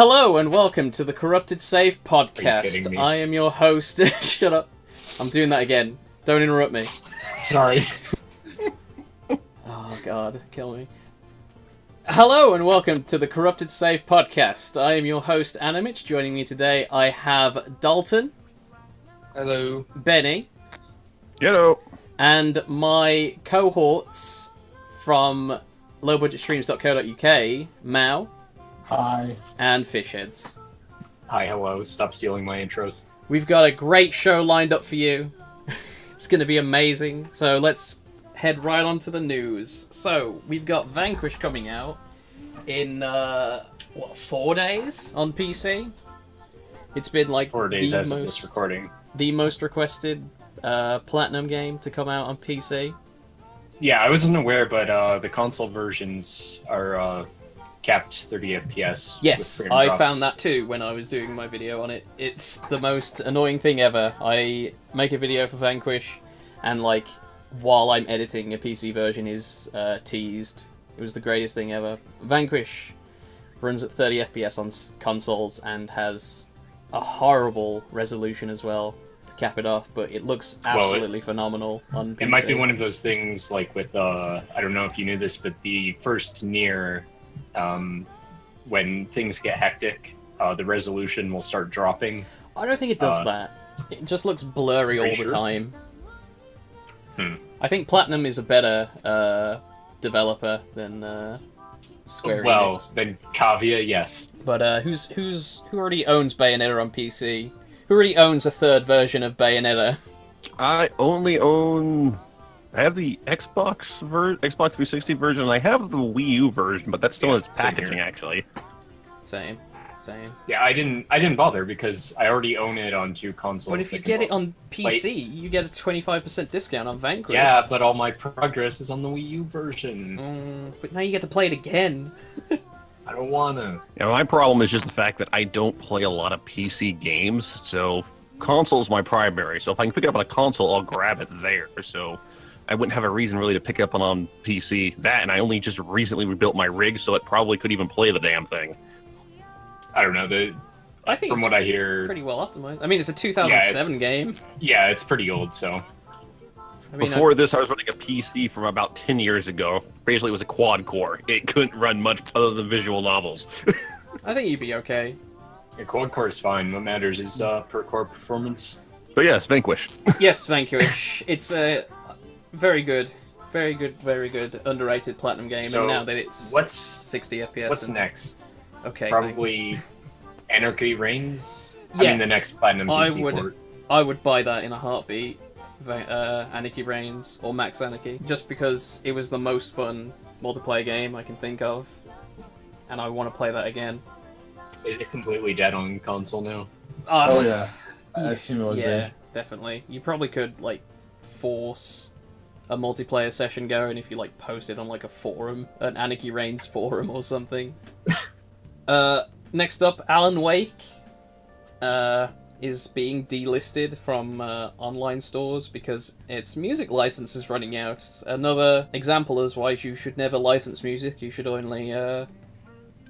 Hello and welcome to the Corrupted Save Are you podcast. kidding me? I am your host. Shut up. I'm doing that again. Don't interrupt me. Sorry. Oh god, kill me. Hello and welcome to the Corrupted Save podcast. I am your host, Animich. Joining me today, I have Dalton. Hello. Benny. Hello. And my cohorts from lowbudgetstreams.co.uk, Mao Hi. and Fishheads. Hi, hello. Stop stealing my intros. We've got a great show lined up for you. It's going to be amazing. So let's head right on to the news. So we've got Vanquish coming out in 4 days on PC. It's been like 4 days as of this recording. the most requested platinum game to come out on PC. Yeah, I wasn't aware, but the console versions are capped 30 FPS. Yes, I found that too when I was doing my video on it. It's the most annoying thing ever. I make a video for Vanquish, and like, while I'm editing, a PC version is teased. It was the greatest thing ever. Vanquish runs at 30 FPS on consoles and has a horrible resolution as well to cap it off, but it looks absolutely phenomenal on PC. It might be one of those things like with, I don't know if you knew this, but the first Nier, when things get hectic, the resolution will start dropping. I don't think it does that. It just looks blurry all the time. I think Platinum is a better developer than Square Enix. Well, then Kavia, yes. But who already owns Bayonetta on PC? Who already owns a third version of Bayonetta? I only own... I have the Xbox 360 version, and I have the Wii U version, but that's still in its same packaging, here. actually. Same. Yeah, I didn't bother because I already own it on 2 consoles. But if you get it on PC, you get a 25% discount on Vanquish. Yeah, but all my progress is on the Wii U version. But now you get to play it again. I don't wanna. You know, my problem is just the fact that I don't play a lot of PC games, so console's my primary. So if I can pick it up on a console, I'll grab it there. So I wouldn't have a reason really to pick it up on PC. That, and I only just recently rebuilt my rig, so it probably could even play the damn thing. I don't know. I think From it's what I hear, pretty well optimized. I mean, it's a 2007 game. yeah, it's pretty old. So I mean, Before this, I was running a PC from about 10 years ago. Basically, it was a quad core. It couldn't run much other than visual novels. I think you'd be okay. a quad core is fine. What matters is per core performance. But yes, Vanquish. Yes, Vanquish. It's a very good, underrated platinum game. So, and now that it's 60 FPS. What's next? Okay, Probably Anarchy Reigns. Yes, I mean, the next platinum PC port. I would buy that in a heartbeat. Anarchy Reigns or Max Anarchy, just because it was the most fun multiplayer game I can think of, and I want to play that again. Is it completely dead on console now? Oh yeah, I assume it would Yeah, definitely. You probably could like force a multiplayer session going if you like post it on like a forum, an Anarchy Reigns forum or something. Next up, Alan Wake is being delisted from online stores because its music license is running out. Another example is why you should never license music. You should only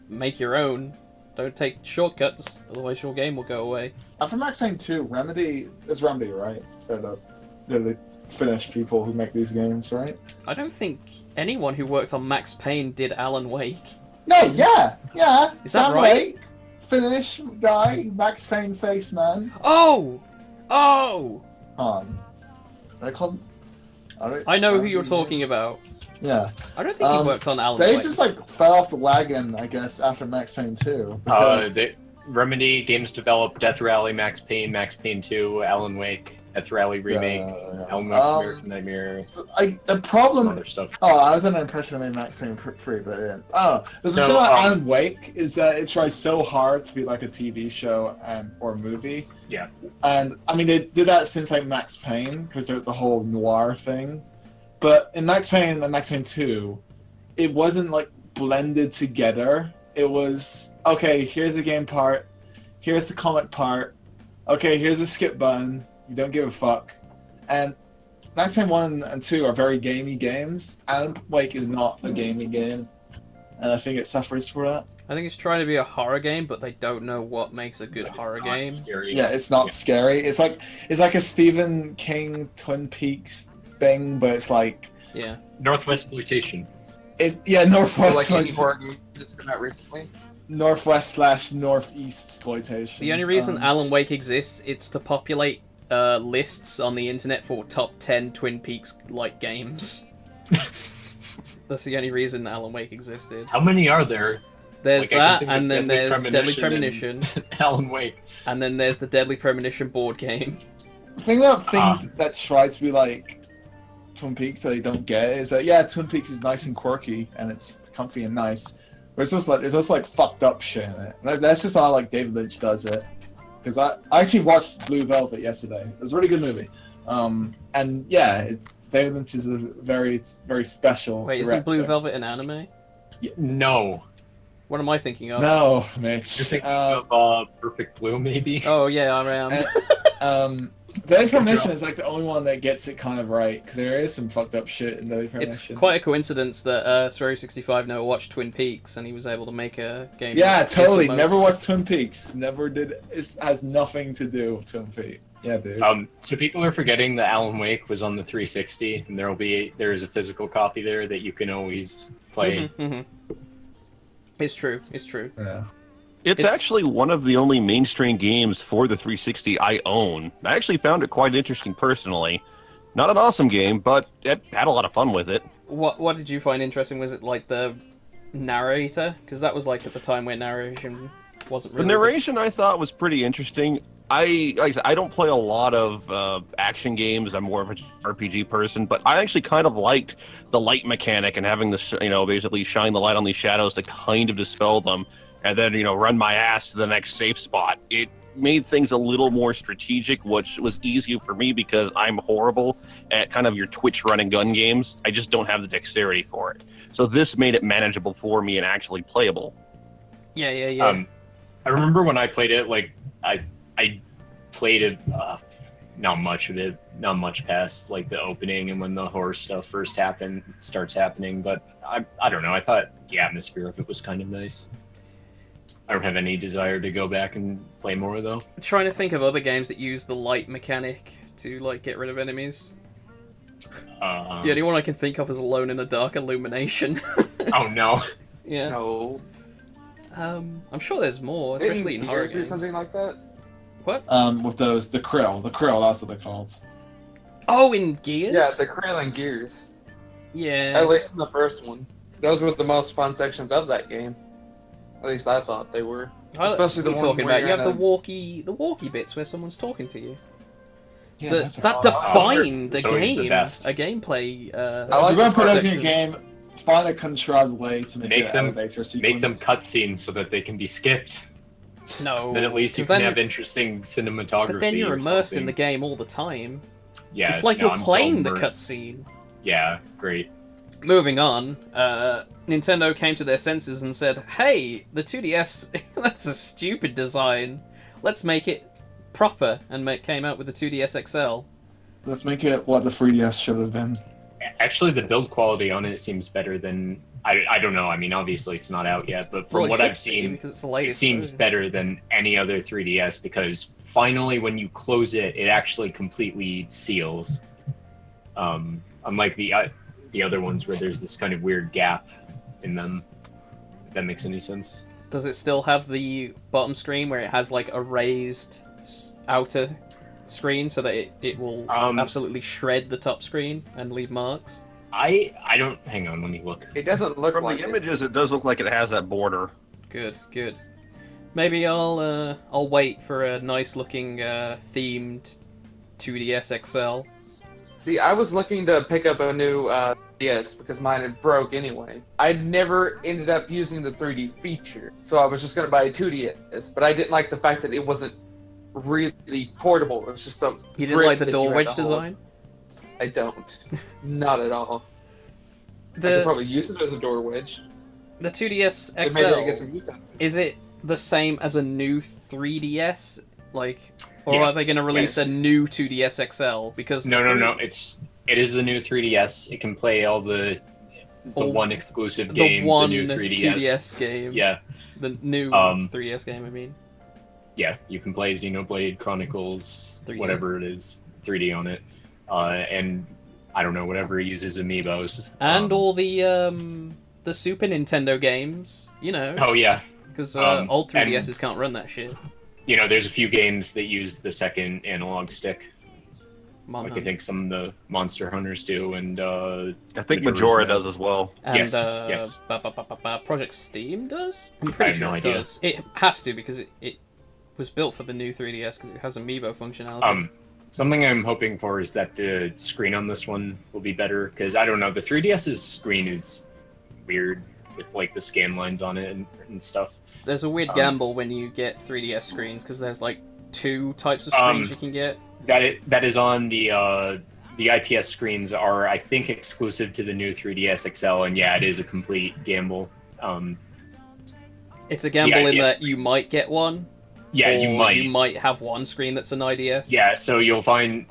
make your own. Don't take shortcuts, otherwise your game will go away. For Max Payne 2, Remedy, right? They're the Finnish people who make these games, right? I don't think anyone who worked on Max Payne did Alan Wake. No, yeah. Is that Sam right? Wake, Finnish guy, Max Payne face man. Oh! They called. I know who you're talking about. Yeah. I don't think he worked on Alan They Wake. just like fell off the wagon, I guess, after Max Payne 2. Because Remedy Games developed Death Rally, Max Payne 2, Alan Wake, Death Rally remake, Alan Wake's American Nightmare. The problem. Some other stuff. Oh, I was under the impression I made Max Payne free, but yeah. Oh, the thing about Alan Wake is that it tries so hard to be like a TV show or movie. Yeah. And I mean, they did that since like Max Payne because there's the whole noir thing. But in Max Payne and Max Payne 2, it wasn't like blended together. It was okay. Here's the game part. Here's the comic part. Okay, here's the skip button. You don't give a fuck. And Max Payne 1 and 2 are very gamey games. Alan Wake is not a gamey game. and I think it suffers for that. I think it's trying to be a horror game, but they don't know what makes a good horror game. Scary. Yeah, it's not scary. It's like a Stephen King Twin Peaks thing, but it's like Yeah. Northwest exploitation. Northwest Like any horror game that's come out recently. Northwest/Northeast exploitation. The only reason Alan Wake exists, it's to populate lists on the internet for top 10 Twin Peaks-like games. That's the only reason Alan Wake existed. How many are there? There's Like, I can that, think and of then Deadly there's Deadly Premonition Premonition, Alan Wake. and then there's the Deadly Premonition board game. The thing about things that try to be like Twin Peaks that they don't get is that Twin Peaks is nice and quirky and it's comfy and nice, but it's just like there's just like fucked up shit in it. That's just how like David Lynch does it. Because I actually watched Blue Velvet yesterday. It was a really good movie. And David Lynch is a very special. Wait, director. isn't Blue Velvet an anime? No. What am I thinking of? No, Mitch. You're thinking of Perfect Blue, maybe? Oh yeah, I am. Deadly Premonition is like the only one that gets it kind of right, because there is some fucked up shit in Deadly It's Premonition. quite a coincidence that Swery65 never watched Twin Peaks and he was able to make a game. Yeah, that is the totally. most- Never watched Twin Peaks. Never did. It has nothing to do with Twin Peaks. Yeah, dude. So people are forgetting that Alan Wake was on the 360, and there is a physical copy there that you can always play. Mhm. It's true. It's true. Yeah. It's It's- actually one of the only mainstream games for the 360 I own. I actually found it quite interesting personally. Not an awesome game, but I had a lot of fun with it. What did you find interesting? Was it like the narrator? Because that was like at the time where narration wasn't The really. narration I thought was pretty interesting. Like I said, I don't play a lot of action games. I'm more of an RPG person, but I actually kind of liked the light mechanic and having this, basically shine the light on these shadows to kind of dispel them, and then run my ass to the next safe spot. It made things a little more strategic, which was easier for me because I'm horrible at kind of your Twitch run and gun games. I just don't have the dexterity for it. So this made it manageable for me and actually playable. Yeah. I remember when I played it, like I played it, not much of it, not much past like the opening and when the horror stuff starts happening. But I don't know. I thought the atmosphere of it was kind of nice. I don't have any desire to go back and play more though. I'm trying to think of other games that use the light mechanic to like get rid of enemies. The only one I can think of is Alone in the Dark Illumination. Oh no. Yeah. No. I'm sure there's more, especially in horror Gears or games. something like that. What? With the krill, that's what they're called. Oh, in Gears? Yeah, the Krill and Gears. Yeah. At least in the first one. Those were the most fun sections of that game. At least I thought they were. Especially the what are one you talking where about. You you're have in the walkie bits where someone's talking to you. Yeah, That defined it's a always the game, best. a gameplay. I If like you're gonna the put those in section. your game, find a contrived way to make Make it them- elevator sequence. Make them cutscenes so that they can be skipped. No. Then at least you 'cause can then- have interesting cinematography. But then you're or immersed in something. the game all the time. Yeah, It's like no, you're I'm so playing the immersed. cutscene. Yeah, great. Moving on, Nintendo came to their senses and said, "Hey, the 2DS, that's a stupid design. Let's make it proper," and came out with the 2DS XL. Let's make it what the 3DS should have been. Actually, the build quality on it seems better than I don't know. I mean, obviously it's not out yet, but from Well, it what should I've be, seen, because it's the it latest seems version. better than any other 3DS because finally, when you close it, it actually completely seals. Unlike the other ones where there's this kind of weird gap in them. If that makes any sense. Does it still have the bottom screen where it has like a raised outer screen so that it will absolutely shred the top screen and leave marks? I don't. Hang on, let me look. It doesn't look From like the it. images, it does look like it has that border. Good. Maybe I'll wait for a nice looking themed 2DS XL. See, I was looking to pick up a new DS because mine had broke anyway. I never ended up using the 3D feature, so I was just going to buy a 2DS, but I didn't like the fact that it wasn't really portable. It was just a You didn't brick like the that door you had wedge to hold. design? I don't. Not at all. I could The probably use it as a door wedge. 2DS But maybe I get XL, some use out of it. is it the same as a new 3DS? Like, or Yeah. are they going to release Yes. a new 2DS XL? Because No. It is the new 3DS. It can play all the the one exclusive game, the new 3DS. 2DS game. Yeah. The new 3DS game, I mean. Yeah, you can play Xenoblade Chronicles, 3D. whatever it is, 3D on it. And I don't know, whatever uses amiibos. And all the Super Nintendo games, you know. Oh, yeah. Because old 3DSs can't run that shit. You know, there's a few games that use the second analog stick. Like I think some of the Monster Hunters do, and I think Majora does as well. And, yes. Project Steam does? I'm pretty sure it does. It has to, because it was built for the new 3DS, because it has amiibo functionality. Something I'm hoping for is that the screen on this one will be better, because I don't know, the 3DS's screen is weird with like the scan lines on it and stuff. There's a weird gamble when you get 3DS screens, because there's like 2 types of screens you can get. That is on the IPS screens are, I think, exclusive to the new 3DS XL, and yeah, it is a complete gamble. It's a gamble in that you might get one. Yeah, or you might have one screen that's an IDS. Yeah, so you'll find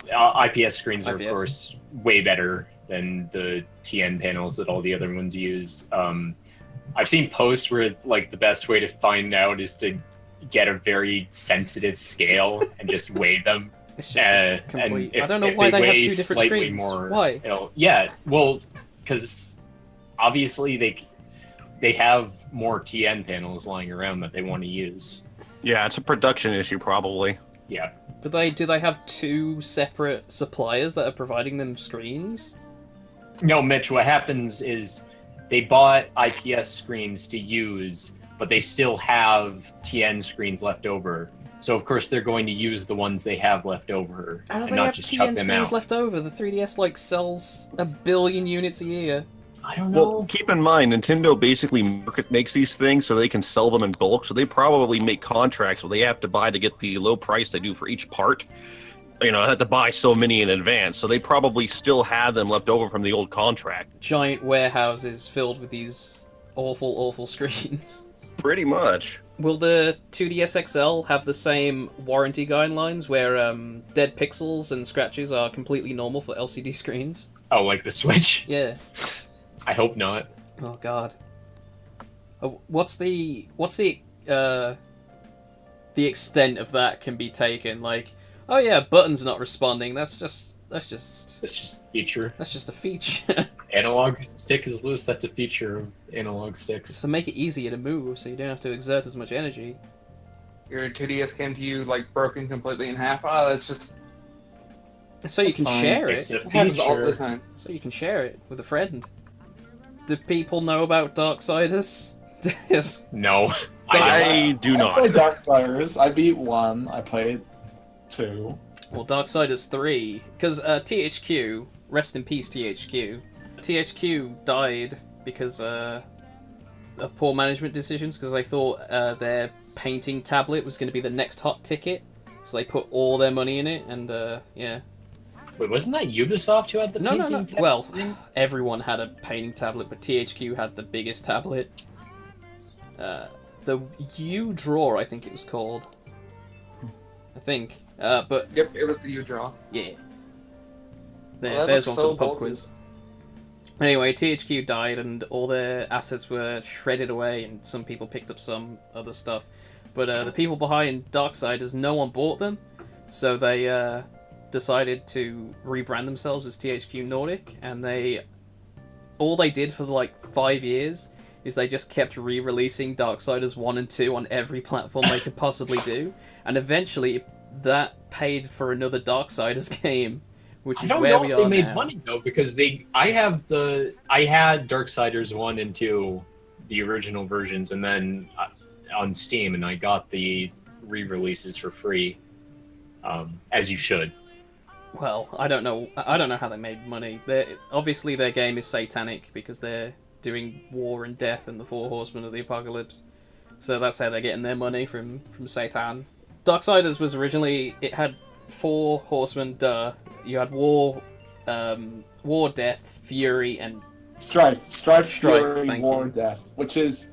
IPS screens are, of course, way better than the TN panels that all the other ones use. I've seen posts where, like, the best way to find out is to get a very sensitive scale and just weigh them. It's just complete... I don't know why they have 2 different screens. Why? Yeah, well, because obviously they have more TN panels lying around that they want to use. Yeah, it's a production issue, probably. Yeah. But do they have 2 separate suppliers that are providing them screens? No, Mitch, what happens is they bought IPS screens to use, but they still have TN screens left over. So, of course, they're going to use the ones they have left over and not just chuck them out. How do they have TN screens left over? The 3DS, like, sells 1 billion units a year. I don't know. Well, keep in mind, Nintendo basically makes these things so they can sell them in bulk, so they probably make contracts where they have to buy to get the low price they do for each part. You know, they have to buy so many in advance, so they probably still have them left over from the old contract. Giant warehouses filled with these awful, awful screens. Pretty much. Will the 2DS XL have the same warranty guidelines where dead pixels and scratches are completely normal for LCD screens? Oh, like the Switch? Yeah. I hope not. Oh God. What's the extent of that can be taken? Like, oh yeah, buttons not responding. That's just a feature. That's just a feature. Analog stick is loose. That's a feature of analog sticks. To make it easier to move, so you don't have to exert as much energy. Your 2DS came to you like broken completely in half. Oh, that's just. So you can share it. It's a It happens all the feature. time. So you can share it with a friend. Do people know about Darksiders? Yes. No. I do I not. played Darksiders. I beat 1. I played 2. Well, Darksiders 3, because THQ, rest in peace THQ. THQ died because of poor management decisions, because they thought their painting tablet was going to be the next hot ticket, so they put all their money in it, and yeah. Wait, wasn't that Ubisoft who had the painting tablet? Well, everyone had a painting tablet, but THQ had the biggest tablet. The U-Draw, I think it was called. I think. But Yep, it was the U-Draw. yeah. Well, There's one looks for the so pub quiz. Anyway, THQ died and all their assets were shredded away, and some people picked up some other stuff. But the people behind Darksiders, no one bought them, so they decided to rebrand themselves as THQ Nordic, and all they did for like 5 years is they just kept re-releasing Darksiders 1 and 2 on every platform they could possibly do, and eventually that paid for another Darksiders game, which is where we are now. I don't know if they made money though, because I had Darksiders 1 and 2, the original versions, and then on Steam, and I got the re-releases for free, as you should. Well, I don't know how they made money. Obviously their game is satanic because they're doing war and death and the 4 horsemen of the apocalypse. So that's how they're getting their money, from Satan. Darksiders was originally, it had 4 horsemen, You had war, death, fury, and Strife, fury, war, you. death, which is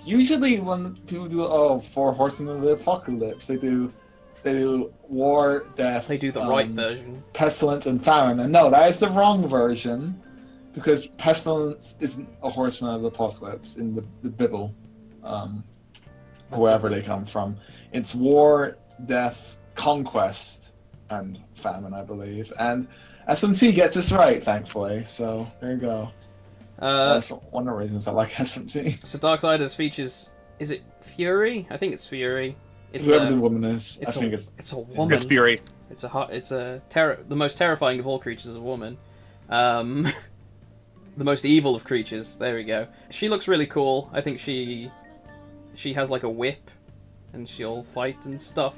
usually when people do 4 horsemen of the apocalypse, they do war, death. They do the right version. Pestilence and famine, and no, that is the wrong version. because Pestilence isn't a horseman of the apocalypse in the Bible, wherever they come from. It's war, death, conquest, and famine, I believe. And SMT gets this right, thankfully. So there you go. That's one of the reasons I like SMT. So Darksiders features, is it Fury? I think it's Fury. It's Whoever the woman is, I think it's a woman. It's Fury. It's the most terrifying of all creatures is a woman. The most evil of creatures. There we go. She looks really cool. I think she has like a whip, and she'll fight and stuff,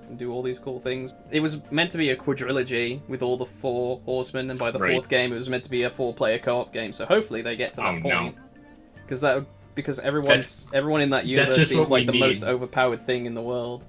and do all these cool things. It was meant to be a quadrilogy with all the 4 horsemen, and by the 4th game, it was meant to be a 4-player co-op game. So hopefully they get to that point. Because everyone in that universe seems like the most overpowered thing in the world.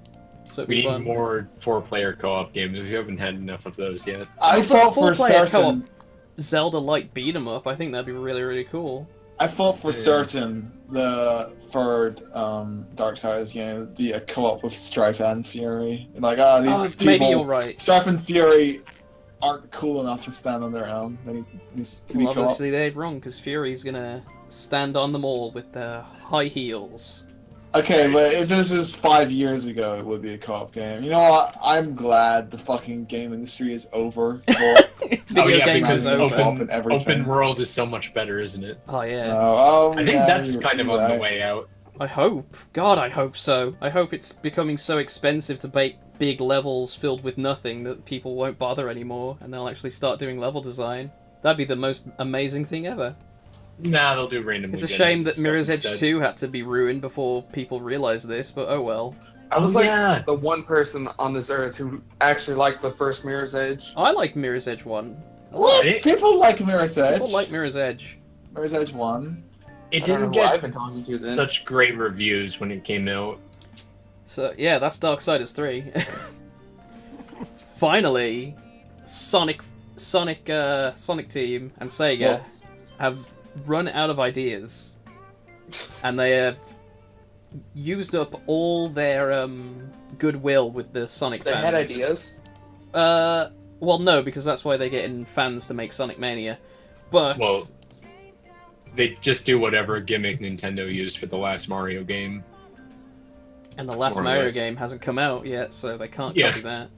So it'd be We fun. need more 4-player co-op games. We haven't had enough of those yet. I thought for 4-player certain. co-op Zelda-like beat 'em up. I think that'd be really, really cool. I thought for certain the third Darksiders game would be a co-op with Strife and Fury. Like, these people, maybe you're right. Strife and Fury aren't cool enough to stand on their own. They need to be Well, co-op. obviously they're wrong, because Fury's gonna stand on them all with their high heels. Okay, but if this is 5 years ago, it would be a co-op game. You know what? I'm glad the fucking game industry is over. Video games because is over. open world is so much better, isn't it? Oh yeah. I I think that's kind of on the way out. I hope. God, I hope so. I hope it's becoming so expensive to make big levels filled with nothing that people won't bother anymore, and they'll actually start doing level design. That'd be the most amazing thing ever. Nah, they'll do random. It's a shame that Mirror's Edge 2 had to be ruined before people realized this, but oh well. I was the one person on this earth who actually liked the first Mirror's Edge. I like Mirror's Edge 1. What? People like Mirror's Edge. People like Mirror's Edge. Mirror's Edge 1. It I don't didn't know who I've get been talking to then. such great reviews when it came out. So yeah, that's Darksiders 3. Finally, Sonic Team and Sega have run out of ideas, and they have used up all their goodwill with the Sonic fans. They had ideas. Well, no, because that's why they're getting fans to make Sonic Mania. But they just do whatever gimmick Nintendo used for the last Mario game. And the last Mario game hasn't come out yet, so they can't copy that.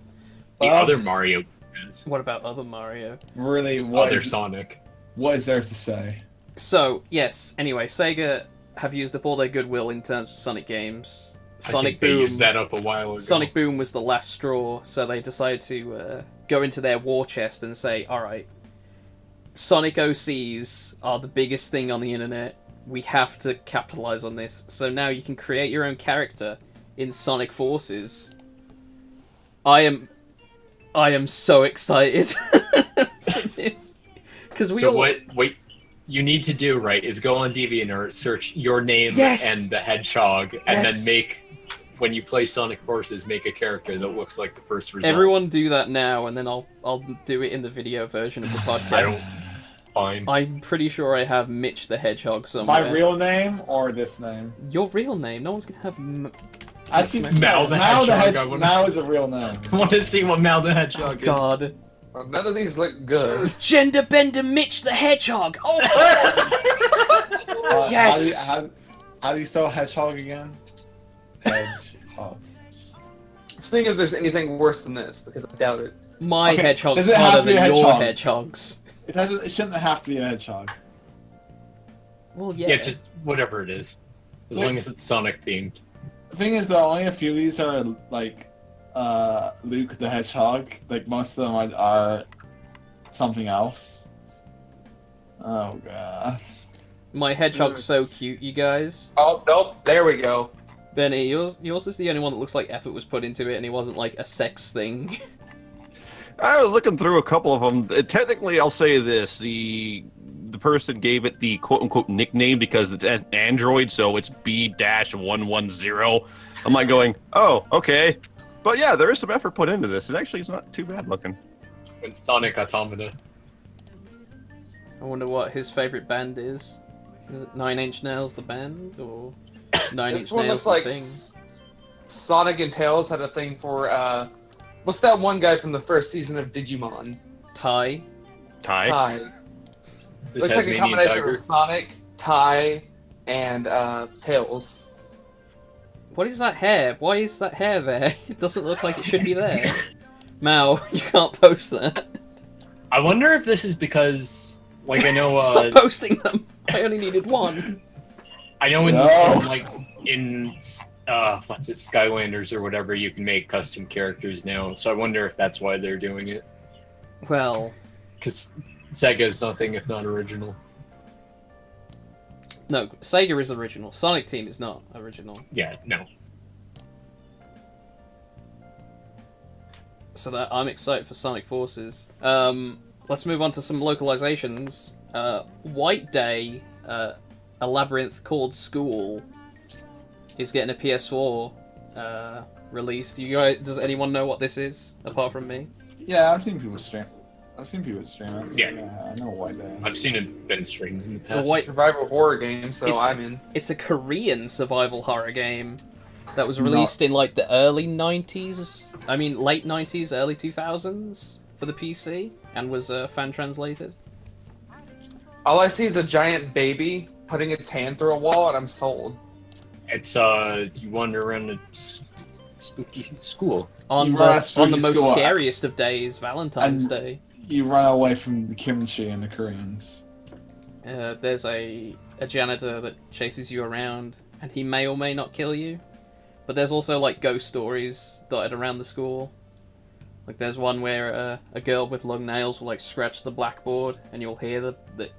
The other Mario games. What about other Mario? Really, Sonic. What is there to say? So, yes, anyway, Sega have used up all their goodwill in terms of Sonic games. Sonic Boom. They used that up a while ago. Sonic Boom was the last straw, so they decided to go into their war chest and say, alright, Sonic OCs are the biggest thing on the internet. We have to capitalize on this. So now you can create your own character in Sonic Forces. I am so excited for this. Because what you need to do, right, is go on DeviantArt, search your name and the hedgehog, and then make, when you play Sonic Forces, make a character that looks like the first result. Everyone do that now, and then I'll do it in the video version of the podcast. Fine. I'm pretty sure I have Mitch the Hedgehog somewhere. My real name or this name? Your real name. No one's gonna have. I think Mao the Hedgehog. Mao is a real name. I want to see what Mao the Hedgehog is. God. Well, none of these look good. Gender Bender Mitch the Hedgehog. Oh. Yes. How do you spell hedgehog again? Hedgehog. Seeing if there's anything worse than this, because I doubt it. My hedgehog's Does it have harder to be a than your hedgehog? hedgehogs. It shouldn't have to be a hedgehog. Well, yeah. Yeah, just whatever it is. As long as it's Sonic themed. The thing is, though, only a few of these are like Luke the Hedgehog. Like most of them are something else. Oh god. My hedgehog's so cute, you guys. Oh, nope. There we go. Benny, yours is the only one that looks like effort was put into it, and it wasn't like a sex thing. I was looking through a couple of them. Technically, I'll say this: the person gave it the quote-unquote nickname because it's an Android, so it's B-110. I'm like going, oh, okay. But yeah, there is some effort put into this. It's not too bad looking. It's Sonic Automata. I wonder what his favorite band is. Is it 9 Inch Nails the band, or 9 Inch This one Nails looks the like thing? Sonic and Tails had a thing for, what's that one guy from the first season of Digimon? Ty. Ty? Looks like a Tasmanian combination tiger. of Sonic, Ty, and Tails. What is that hair? Why is that hair there? It doesn't look like it should be there. Mao, you can't post that. I wonder if this is because, like, I know. Stop posting them. I only needed one. I know in, No. in what's it, Skylanders or whatever, you can make custom characters now. So I wonder if that's why they're doing it. Well, Because Sega is nothing if not original. no, Sega is original. Sonic Team is not original. Yeah, no. So that I'm excited for Sonic Forces. Let's move on to some localizations. White Day, a labyrinth called School, is getting a PS4 released. You guys, does anyone know what this is apart from me? Yeah, I've seen people stream. It. Yeah. I know why they. I've seen it been streamed in the Well, past. White- Survival horror game, so It's- I'm in. It's a Korean survival horror game that was released in like the early 90s. I mean, late 90s, early 2000s for the PC, and was fan translated. All I see is a giant baby putting its hand through a wall, and I'm sold. It's you wander around a spooky school. On You run a the spooky most school. scariest of days, Valentine's And- Day. You run away from the kimchi and the Koreans. There's a janitor that chases you around, and he may or may not kill you. But there's also like ghost stories dotted around the school. Like there's one where a girl with long nails will like scratch the blackboard, and you'll hear the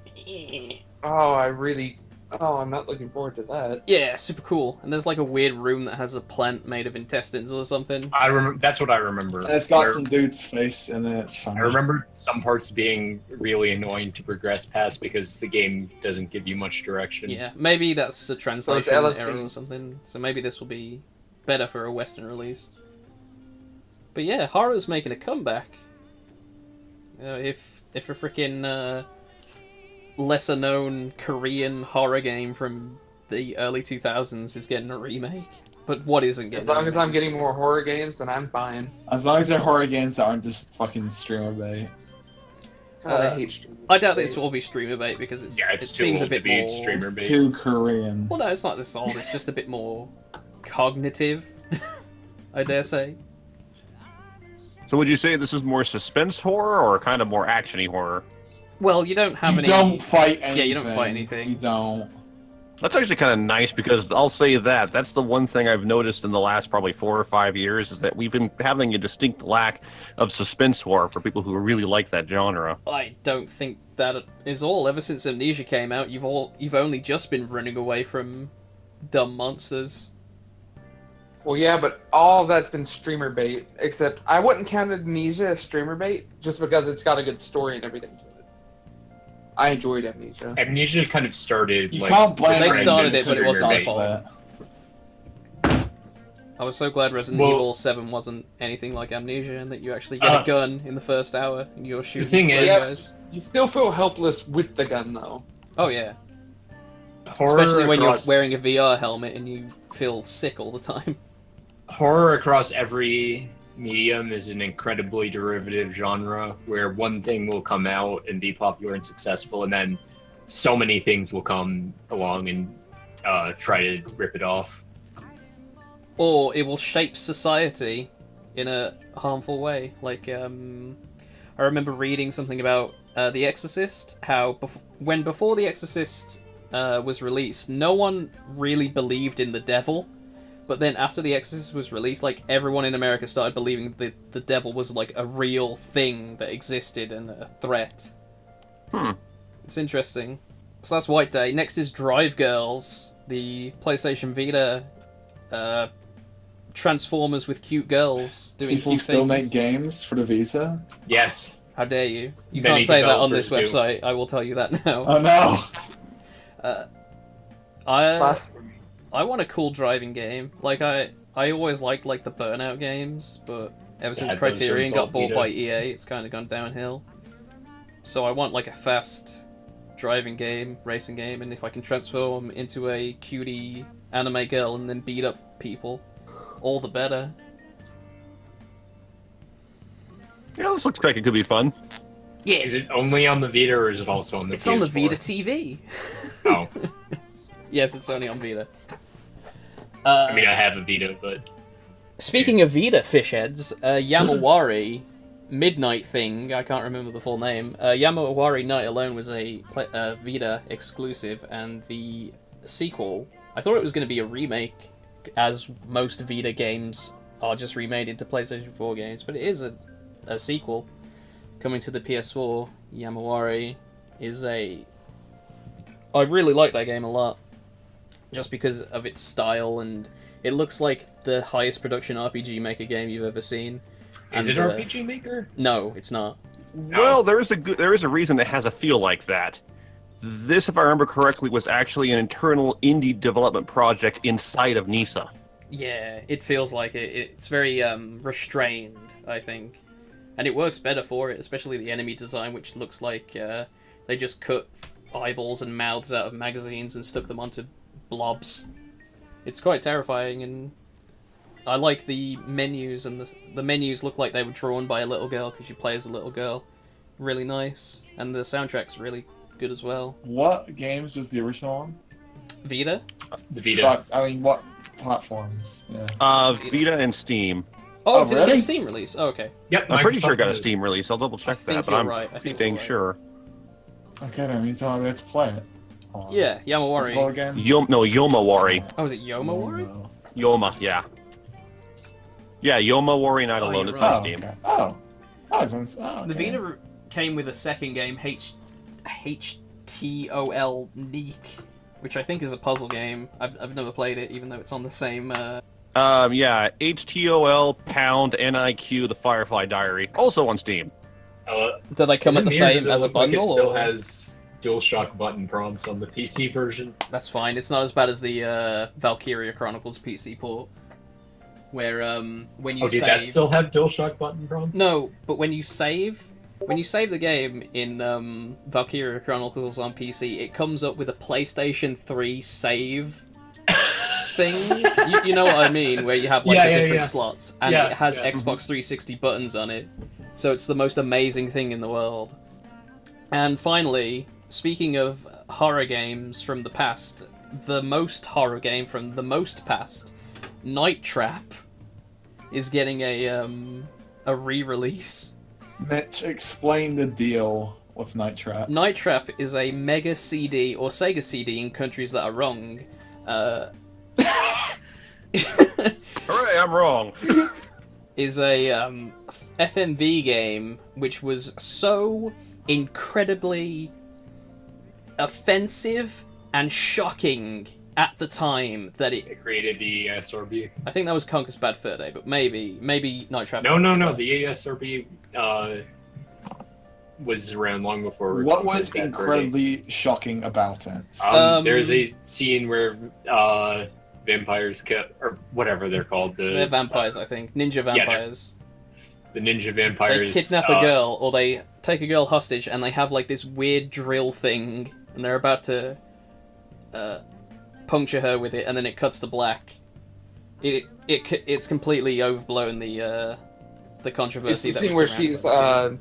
Oh, I'm not looking forward to that. yeah, super cool. And there's like a weird room that has a plant made of intestines or something. I remember. That's what I remember. And it's got I, some dude's face in it. It's fun. I remember some parts being really annoying to progress past because the game doesn't give you much direction. Yeah, maybe that's a translation LSD. error or something. So maybe this will be better for a Western release. But yeah, horror's making a comeback. If a freaking lesser known Korean horror game from the early 2000s is getting a remake, but what isn't getting? As long a as I'm remake? getting more horror games, then I'm fine. As long as they're horror games that aren't just fucking streamer bait. God, I Uh, hate streaming. I doubt this will be streamer bait because it It's too seems a old bit to be more streamer bait. Too Korean. Well, no, it's not this old. It's just a bit more cognitive, I dare say. So would you say this is more suspense horror or kind of more actiony horror? Well, you don't have You any. don't fight anything. Yeah, you don't fight anything. You don't. That's actually kind of nice because I'll say that. That's the one thing I've noticed in the last probably 4 or 5 years is that we've been having a distinct lack of suspense horror for people who really like that genre. I don't think that is all. Ever since Amnesia came out, you've only just been running away from dumb monsters. Well, yeah, but all of that's been streamer bait, except I wouldn't count Amnesia as streamer bait just because it's got a good story and everything to it. I enjoyed Amnesia. Amnesia kind of started. You like, can't blame They them started it, for but it wasn't their streamer fault. bait. I was so glad Resident Well- Evil 7 wasn't anything like Amnesia and that you actually get a Uh, gun in the first hour and you're shooting thing bad is- guys. You still feel helpless with the gun, though. Oh yeah. horror Especially when across, you're wearing a VR helmet and you feel sick all the time. horror across every medium is an incredibly derivative genre where one thing will come out and be popular and successful, and then so many things will come along and try to rip it off. Or it will shape society in a harmful way. Like, I remember reading something about The Exorcist, how before The Exorcist was released, no one really believed in the devil. But then after The Exorcist was released, like, everyone in America started believing that the devil was, like, a real thing that existed and a threat. It's interesting. So that's White Day. Next is Drive Girls, the PlayStation Vita Transformers with cute girls doing People cute still things. make games for the Vita. Yes. How dare you? You Many can't say that on this developers do. website. I will tell you that now. Oh no! I want a cool driving game. Like I always liked like the Burnout games, but ever since those are Criterion got bought Vita. by EA, it's kind of gone downhill. So I want like a fast driving game, racing game, and if I can transform into a cutie anime girl and then beat up people, all the better. Yeah, this looks like it could be fun. Yeah, Is it only on the Vita or is it also on the it's PS4? on the Vita TV. Oh. Yes, it's only on Vita. I mean, I have a Vita, but... Speaking of Vita Fishheads, Yamawari Midnight Thing, I can't remember the full name. Yamawari Night Alone was a Vita exclusive, and the sequel, I thought it was going to be a remake, as most Vita games are just remade into PlayStation 4 games, but it is a sequel coming to the PS4. Yamawari is I really like that game a lot, just because of its style, and it looks like the highest production RPG Maker game you've ever seen. Is it RPG Maker? No, it's not. Well, there is a reason it has a feel like that. This, if I remember correctly, was actually an internal indie development project inside of NISA. Yeah, it feels like it. It's very restrained, I think. And it works better for it, especially the enemy design, which looks like they just cut eyeballs and mouths out of magazines and stuck them onto blobs. It's quite terrifying, and I like the menus, and the menus look like they were drawn by a little girl, because you play as a little girl. Really nice, and the soundtrack's really good as well. What games was the original on? Vita? The Vita. Fuck, I mean, what platforms? Yeah. Vita and Steam. Oh, Oh, did it really? get a Steam release? Oh, okay. Yep, I'm pretty sure it got a Microsoft Steam release. I'll double check I think that, but you're I'm right. I think pretty you're right. sure. Okay, that means I'll let's play it. Yeah, What's it called Yamawari. again? Yomawari. Oh, was it Yomawari? No. Yoma, yeah. Yeah, Yomawari Night Oh, Alone. you're It's right. on Steam. Okay. Oh. Oh, it's on. Oh, The okay. Vita came with a second game, HTOL Neek, which I think is a puzzle game. I've never played it, even though it's on the same... Yeah, HTOL Pound NIQ The Firefly Diary. Also on Steam. Do they come is at it the me, or same does it as a look like bundle? It still or... has DualShock button prompts on the PC version. That's fine. It's not as bad as the Valkyria Chronicles PC port, where when you Did save... that still have DualShock button prompts? No, but when you save the game in Valkyria Chronicles on PC, it comes up with a PlayStation 3 save thing. You know what I mean? Where you have like the different slots, and it has Xbox 360 buttons on it. So it's the most amazing thing in the world. And finally, speaking of horror games from the past, the most horror game from the most past, Night Trap, is getting a re-release. Mitch, explain the deal with Night Trap. Night Trap is a Mega CD, or Sega CD in countries that are wrong. Hooray, I'm wrong. Is a FMV game which was so incredibly offensive and shocking at the time that It created the ASRB. I think that was Conker's Bad Fur Day, but maybe Night Trap. No. The ASRB was around long before. What was Bad Fur Day. incredibly shocking about it? There's a scene where vampires or whatever they're called. They're vampires, I think. Ninja vampires. The ninja They vampires. kidnap a girl, or they take a girl hostage, and they have like this weird drill thing, and they're about to puncture her with it, and then it cuts to black. It's completely overblown the It's controversy the that scene was where surrounding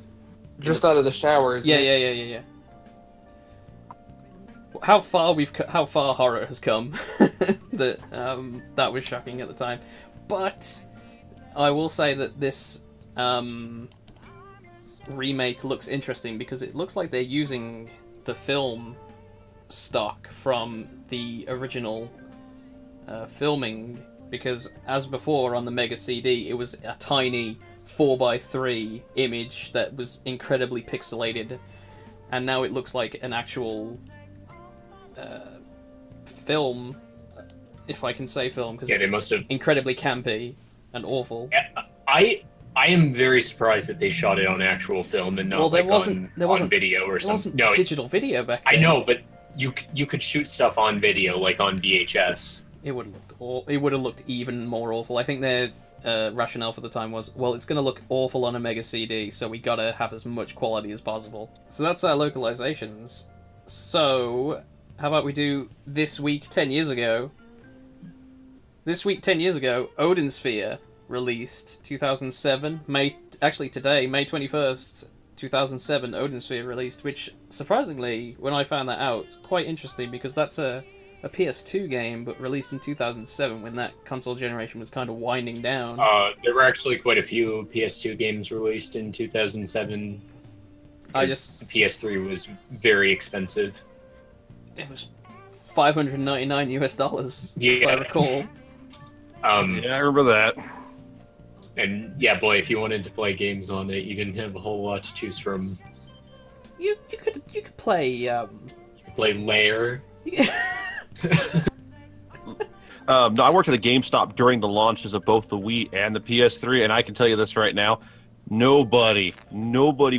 she's just out of the shower. Isn't it? Yeah. How far horror has come. that was shocking at the time, but I will say that this remake looks interesting because it looks like they're using the film stock from the original filming, because as before on the Mega CD it was a tiny 4:3 image that was incredibly pixelated, and now it looks like an actual film, if I can say film, because it's incredibly campy and awful. I am very surprised that they shot it on actual film and not there on video or There something. wasn't No, digital video back then. I know, but you could shoot stuff on video, like on VHS. It would have looked even more awful. I think their rationale for the time was, well, it's going to look awful on a Mega CD, so we got to have as much quality as possible. So that's our localizations. So how about we do this week 10 years ago? This week 10 years ago, Odin Sphere released 2007, today, May 21st, 2007, Odin Sphere released, which, surprisingly, when I found that out, it's quite interesting because that's a PS2 game, but released in 2007 when that console generation was kind of winding down. There were actually quite a few PS2 games released in 2007. PS3 was very expensive. It was $599 Yeah. if I recall. Yeah, I remember that. And yeah, boy, if you wanted to play games on it, you didn't have a whole lot to choose from. You could play. You could play Lair. No, I worked at a GameStop during the launches of both the Wii and the PS3, and I can tell you this right now: nobody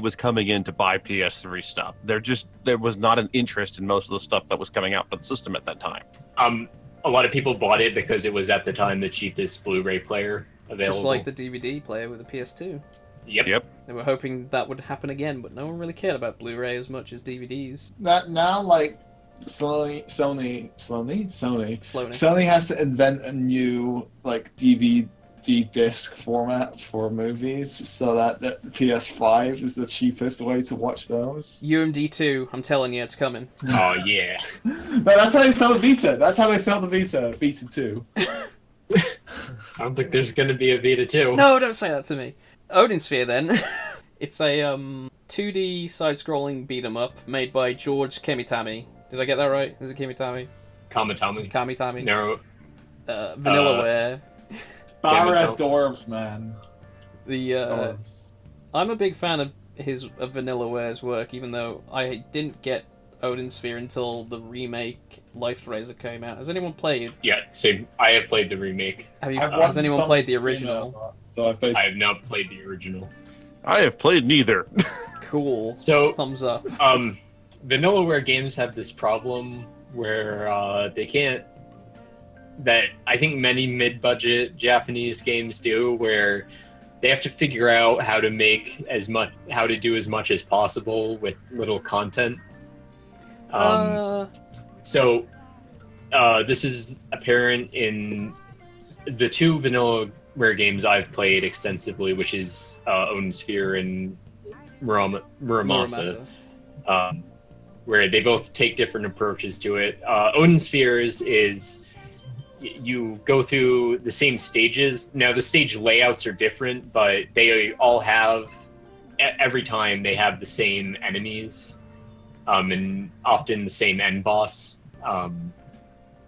was coming in to buy PS3 stuff. There was not an interest in most of the stuff that was coming out for the system at that time. A lot of people bought it because it was at the time the cheapest Blu-ray player available. Just like the DVD player with the PS2. Yep. They were hoping that would happen again, but no one really cared about Blu-ray as much as DVDs. Now, like, Sony has to invent a new, like, DVD disc format for movies so that the PS5 is the cheapest way to watch those. UMD2, I'm telling you, it's coming. Oh yeah. No, that's how they sell the Vita. That's how they sell the Vita 2. I don't think there's gonna be a Vita 2. No, don't say that to me. Odin Sphere, then. It's a 2D side-scrolling beat-em-up made by George Kemitami. Did I get that right? Is it Kemitami? Kamitami. Kamitami. No. Vanillaware. Barra Dwarves, man. Dwarves. I'm a big fan of Vanillaware's work, even though I didn't get Odin Sphere until the remake Life Razor came out. Has anyone played? Yeah, same. I have played the remake. Has anyone played the original? I have not played the original. I have played neither. Cool. So, thumbs up. Vanillaware games have this problem where they can't. That I think many mid-budget Japanese games do, where they have to figure out how to do as much as possible with little content. So this is apparent in the two Vanillaware games I've played extensively, which is Odin Sphere and Muramasa, where they both take different approaches to it. Odin Spheres is you go through the same stages. Now, the stage layouts are different, but they all have, every time they have the same enemies, and often the same end boss.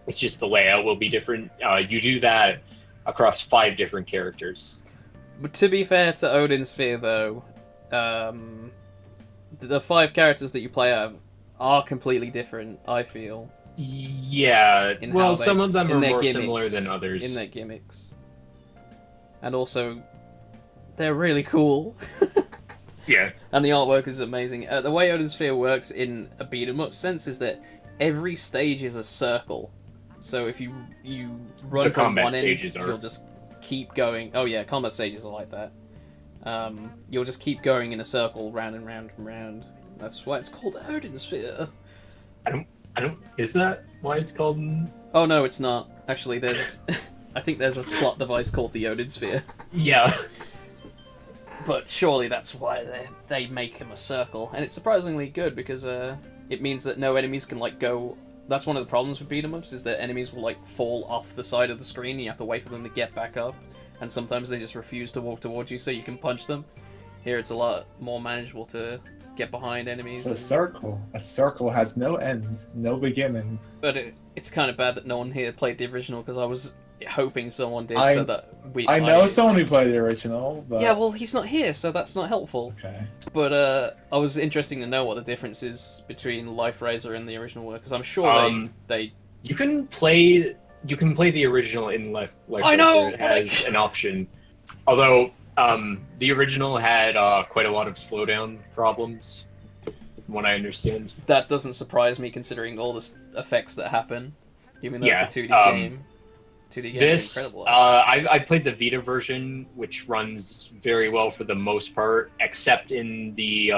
It's just the layout will be different. You do that across 5 different characters. But to be fair to Odin Sphere, though, the 5 characters that you play are completely different, I feel. Yeah, well, some of them are more similar than others. In their gimmicks. And also, they're really cool. Yeah. And the artwork is amazing. The way Odin Sphere works in a beat-em-up sense is that every stage is a circle. So if you run from one end, you'll just keep going. Oh yeah, combat stages are like that. You'll just keep going in a circle, round and round and round. That's why it's called Odin Sphere. I don't. Is that why it's called? Oh no, it's not. Actually, there's. I think there's a plot device called the Odin Sphere. Yeah. But surely that's why they make him a circle, and it's surprisingly good because it means that no enemies can like go. That's one of the problems with beat 'em ups is that enemies will like fall off the side of the screen. And you have to wait for them to get back up, and sometimes they just refuse to walk towards you, so you can punch them. Here, it's a lot more manageable to get behind enemies. It's a circle. A circle has no end, no beginning. But it's kind of bad that no one here played the original because I was hoping someone did, so that I know someone who played the original, but... Yeah, well, he's not here, so that's not helpful. Okay. But I was interested to know what the difference is between Life Razor and the original work, because I'm sure they... You can play the original in Life Razor. I know! It has an option. Although, the original had quite a lot of slowdown problems, from what I understand. That doesn't surprise me, considering all the effects that happen, even though it's a 2D game. 2D game is incredible. I played the Vita version, which runs very well for the most part, except in the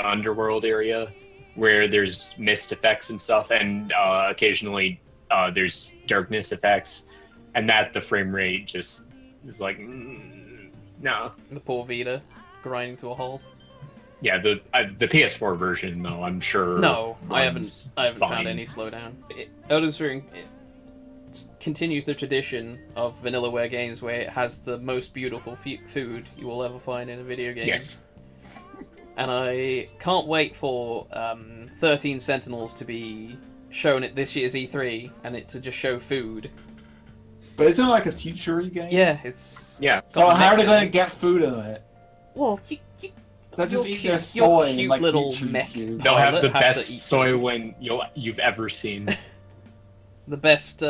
underworld area, where there's mist effects and stuff, and occasionally there's darkness effects, and that the frame rate just is like, no. The poor Vita grinding to a halt. Yeah, the PS4 version though, I'm sure. No, I haven't fine. found any slowdown. Odin Sphere continues the tradition of Vanillaware games where it has the most beautiful food you will ever find in a video game. Yes. And I can't wait for 13 Sentinels to be shown at this year's E3 and it to just show food. But isn't it like a future game? Yeah, it's... Yeah. So how are they going to get food in it? Well, They'll just your eat their your soy and cute like little YouTube mech. cubes. They'll have the Pilot has to best eat soy food. when you've ever seen. The best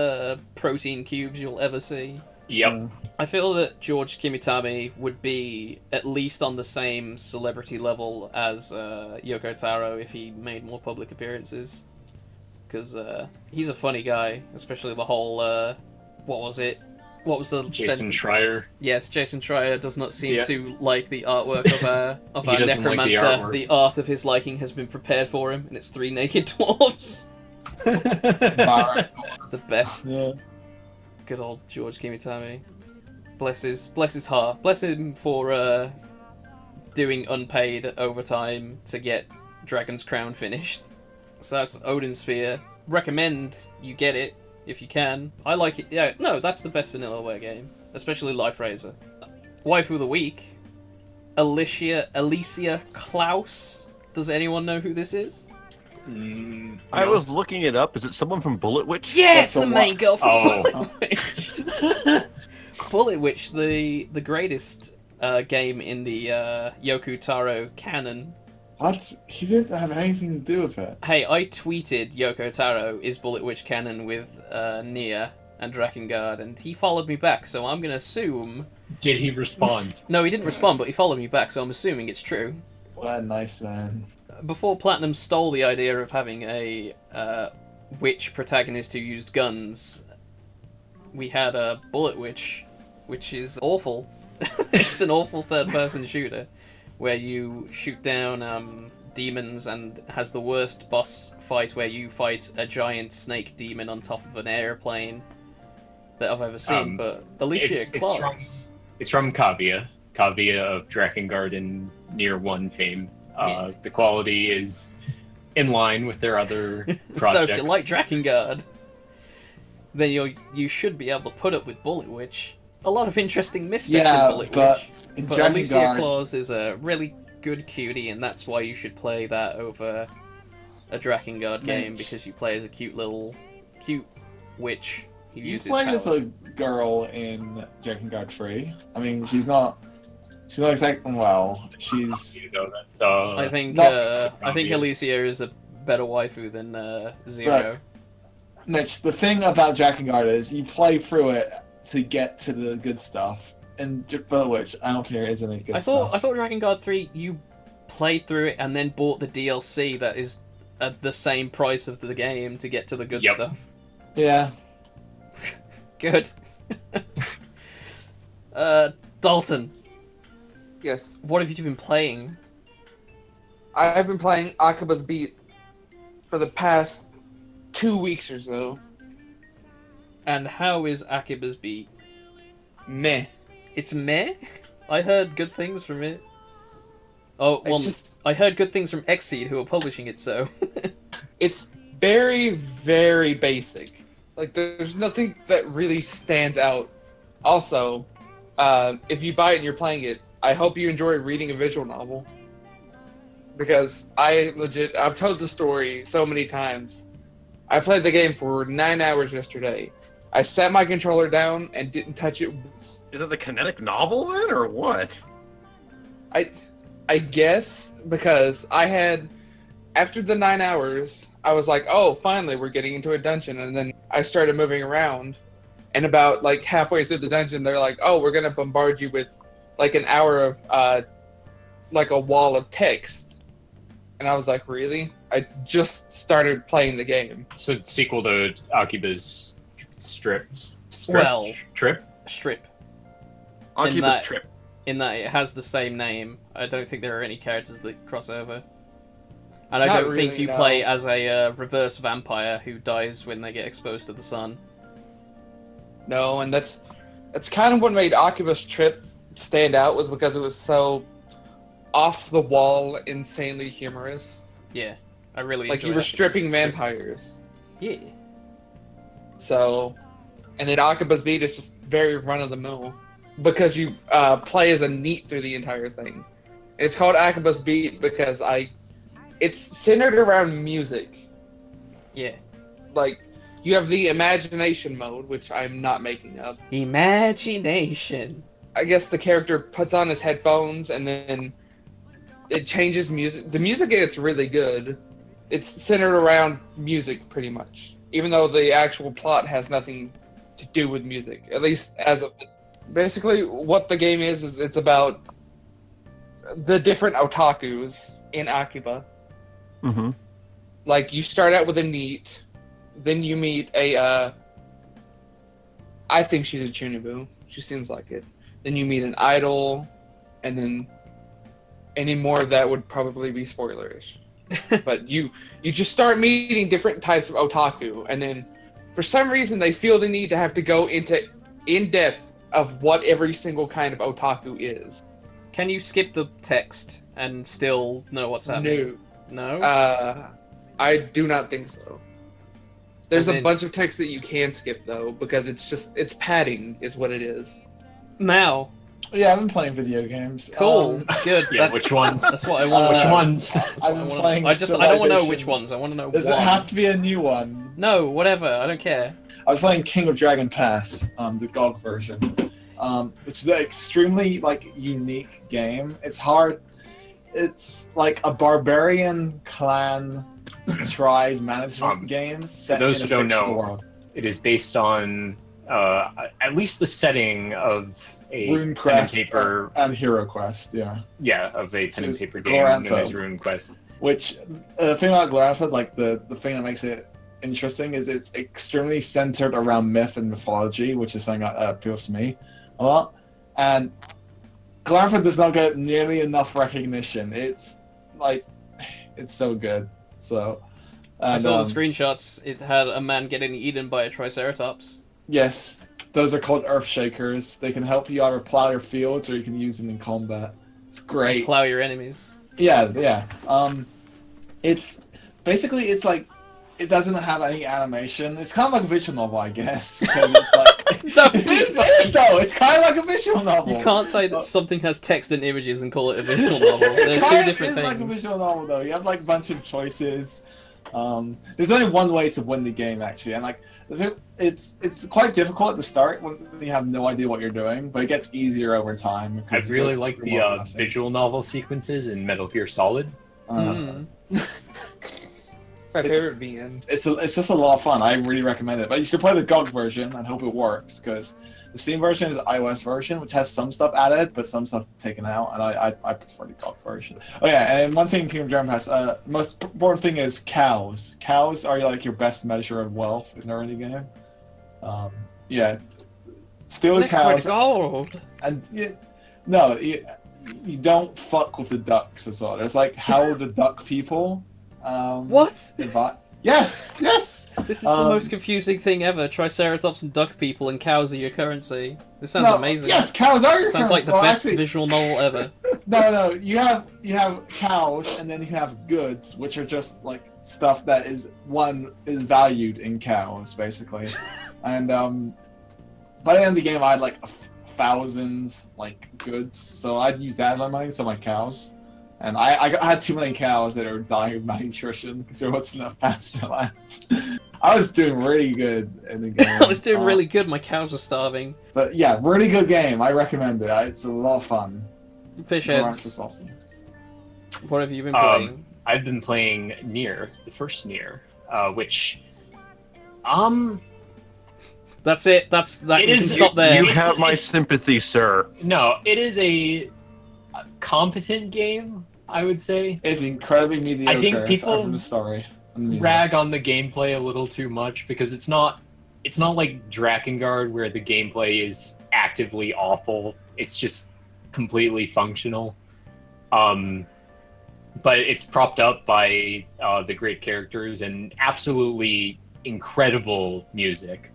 protein cubes you'll ever see. Yep. I feel that George Kimitami would be at least on the same celebrity level as Yoko Taro if he made more public appearances. Because he's a funny guy, especially the whole, what was it? What was the Jason sentence? Schreier. Yes, Jason Schreier does not seem Yeah. to like the artwork of He our doesn't like the necromancer. artwork. The art of his liking has been prepared for him, and it's 3 naked dwarves. The best. Yeah. Good old George Kimitami. Bless his heart. Bless him for doing unpaid overtime to get Dragon's Crown finished. So that's Odin Sphere. Recommend you get it if you can. I like it. Yeah, no, that's the best Vanillaware game, especially Life Razor. Waifu of the week, Alicia Klaus. Does anyone know who this is? I was looking it up. Is it someone from Bullet Witch? Yeah, That's it's the a main what? girl from Oh. Bullet Witch. Bullet Witch, the greatest game in the Yoko Taro canon. What? He didn't have anything to do with it. Hey, I tweeted Yoko Taro is Bullet Witch canon with Nia and Drakengard, and he followed me back, so I'm gonna assume... Did he respond? No, he didn't respond, but he followed me back, so I'm assuming it's true. What a nice man. Before Platinum stole the idea of having a witch protagonist who used guns, we had a Bullet Witch, which is awful. It's an awful third-person shooter, where you shoot down demons and has the worst boss fight where you fight a giant snake demon on top of an airplane that I've ever seen. But Alicia Klaus... It's from Kavia of Drakengard and Nier 1 fame. Yeah. The quality is in line with their other So projects. if you like Drakengard, then you should be able to put up with Bullet Witch. A lot of interesting missteps Yeah, in Bullet but Witch. in But Alicia Drakengard, Claus is a really good cutie, and that's why you should play that over a Drakengard game, Mitch. because you play as a cute witch who you uses play powers. as a girl in Drakengard 3. I mean, she's not exactly, well, she's... You know, that's, I think no. Alicia is a better waifu than Zero. Mitch, the thing about Drakengard is you play through it to get to the good stuff. And Bullet Witch, I don't think there is any good I stuff. thought Drakengard 3 you played through it and then bought the DLC that is at the same price of the game to get to the good Yep. stuff. Yeah. Good. Dalton, Yes. what have you been playing? I've been playing Akiba's Beat for the past 2 weeks or so. And how is Akiba's Beat? Meh. It's meh? I heard good things from it. Oh, well, just- I heard good things from Xseed, who are publishing it, so... It's very, very basic. Like, there's nothing that really stands out. Also, if you buy it and you're playing it, I hope you enjoy reading a visual novel. Because I've told the story so many times. I played the game for 9 hours yesterday. I set my controller down and didn't touch it once. Is it a kinetic novel then, or what? I guess, because after the 9 hours, I was like, oh, finally, we're getting into a dungeon. And then I started moving around. And about, like, halfway through the dungeon, they're like, oh, we're going to bombard you with, like, an hour of, like, a wall of text. And I was like, really? I just started playing the game. So sequel to Akiba's Strip. Well- Trip? Strip. Akiba's that- Trip. In that it has the same name. I don't think there are any characters that cross over. And I Not don't think really, you no. play as a reverse vampire who dies when they get exposed to the sun. No, and that's kind of what made Akiba's Trip stand out, was because it was so off the wall, insanely humorous. Yeah, I really Like enjoy you were Akibas. stripping vampires. Yeah. So, and then Akiba's Beat is just very run of the mill because you play as a neat through the entire thing. It's called Akiba's Beat because it's centered around music. Yeah. Like you have the imagination mode, which I'm not making up. Imagination. I guess the character puts on his headphones and then it changes music. The music in it's really good. It's centered around music pretty much, even though the actual plot has nothing to do with music, at least as of this. Basically, what the game is it's about the different otakus in Akiba. Mm-hmm. Like, you start out with a NEET, then you meet a, I think she's a Chunibu. She seems like it. Then you meet an idol, and then any more of that would probably be spoilerish. But you just start meeting different types of otaku, and then for some reason they feel the need to have to go into in-depth of what every single kind of otaku is. Can you skip the text and still know what's happening? No? I do not think so. There's As a in- bunch of text that you can skip though, because it's padding is what it is. Mao. Yeah, I've been playing video games. Cool. Good. Yeah, that's, which ones? That's what I want to Which know. ones? I've been playing. I don't want to know which Civilization. ones. I want to know Does one. it have to be a new one? No, whatever. I don't care. I was playing King of Dragon Pass, the GOG version, which is an extremely unique game. It's hard. It's like a barbarian clan tribe management game set for those in a who don't fictional know, world. It is based on at least the setting of a Rune pen and Quest paper. and Hero Quest, yeah. Yeah, of a pen and is paper game known as Glorantha. Rune Quest. Which the thing about Glorantha, the thing that makes it interesting is it's extremely centered around myth and mythology, which is something that appeals to me a lot. And Glorantha does not get nearly enough recognition. It's so good. So, I and, saw the screenshots. It had a man getting eaten by a triceratops. yes, those are called Earth Shakers. They can help you either plow your fields or you can use them in combat. It's great. Plow your enemies. Yeah. It's basically it doesn't have any animation. It's kind of like a visual novel, I guess, because it's like No, it is though. It's kind of like a visual novel. You can't say that something has text and images and call it a visual novel. They're It two kind of different is like a things. visual novel though. You have a bunch of choices. There's only one way to win the game actually, and it's quite difficult at the start when you have no idea what you're doing, but it gets easier over time. I because really you're like more the blessings. visual novel sequences in Metal Gear Solid. Mm. My It's- favorite being. It's just a lot of fun. I really recommend it. But you should play the GOG version and hope it works, because the Steam version is the iOS version, which has some stuff added, but some stuff taken out, and I prefer the GOG version. Oh yeah, and one thing King of Dragon has, most important thing is cows. Cows are your best measure of wealth in an early game. Yeah, steal the Liquid cows, gold. and you don't fuck with the ducks as well. There's how the duck people. What? Yes. This is the most confusing thing ever. Triceratops and duck people and cows are your currency. This sounds No, amazing. Yes, cows are your Sounds like the currency. Well, best actually, visual novel ever. No. You have cows, and then you have goods, which are just stuff that is valued in cows, basically. And by the end of the game, I had 1,000 goods, so I'd use that as my money. So my cows. And I had too many cows that are dying of malnutrition because there wasn't enough pasture left. I was doing really good in the game. I was doing really good. My cows were starving. But yeah, really good game. I recommend it. It's a lot of fun. Fishheads. It's awesome. What have you been playing? I've been playing Nier, the first Nier, which That's it. That. It You can is- stop there. You It's- have my it's- sympathy, sir. no, it is a competent game, I would say. It's incredibly mediocre. people aside from the story and the music. Rag on the gameplay a little too much because it's not like Drakengard where the gameplay is actively awful. It's just completely functional. But it's propped up by the great characters and absolutely incredible music.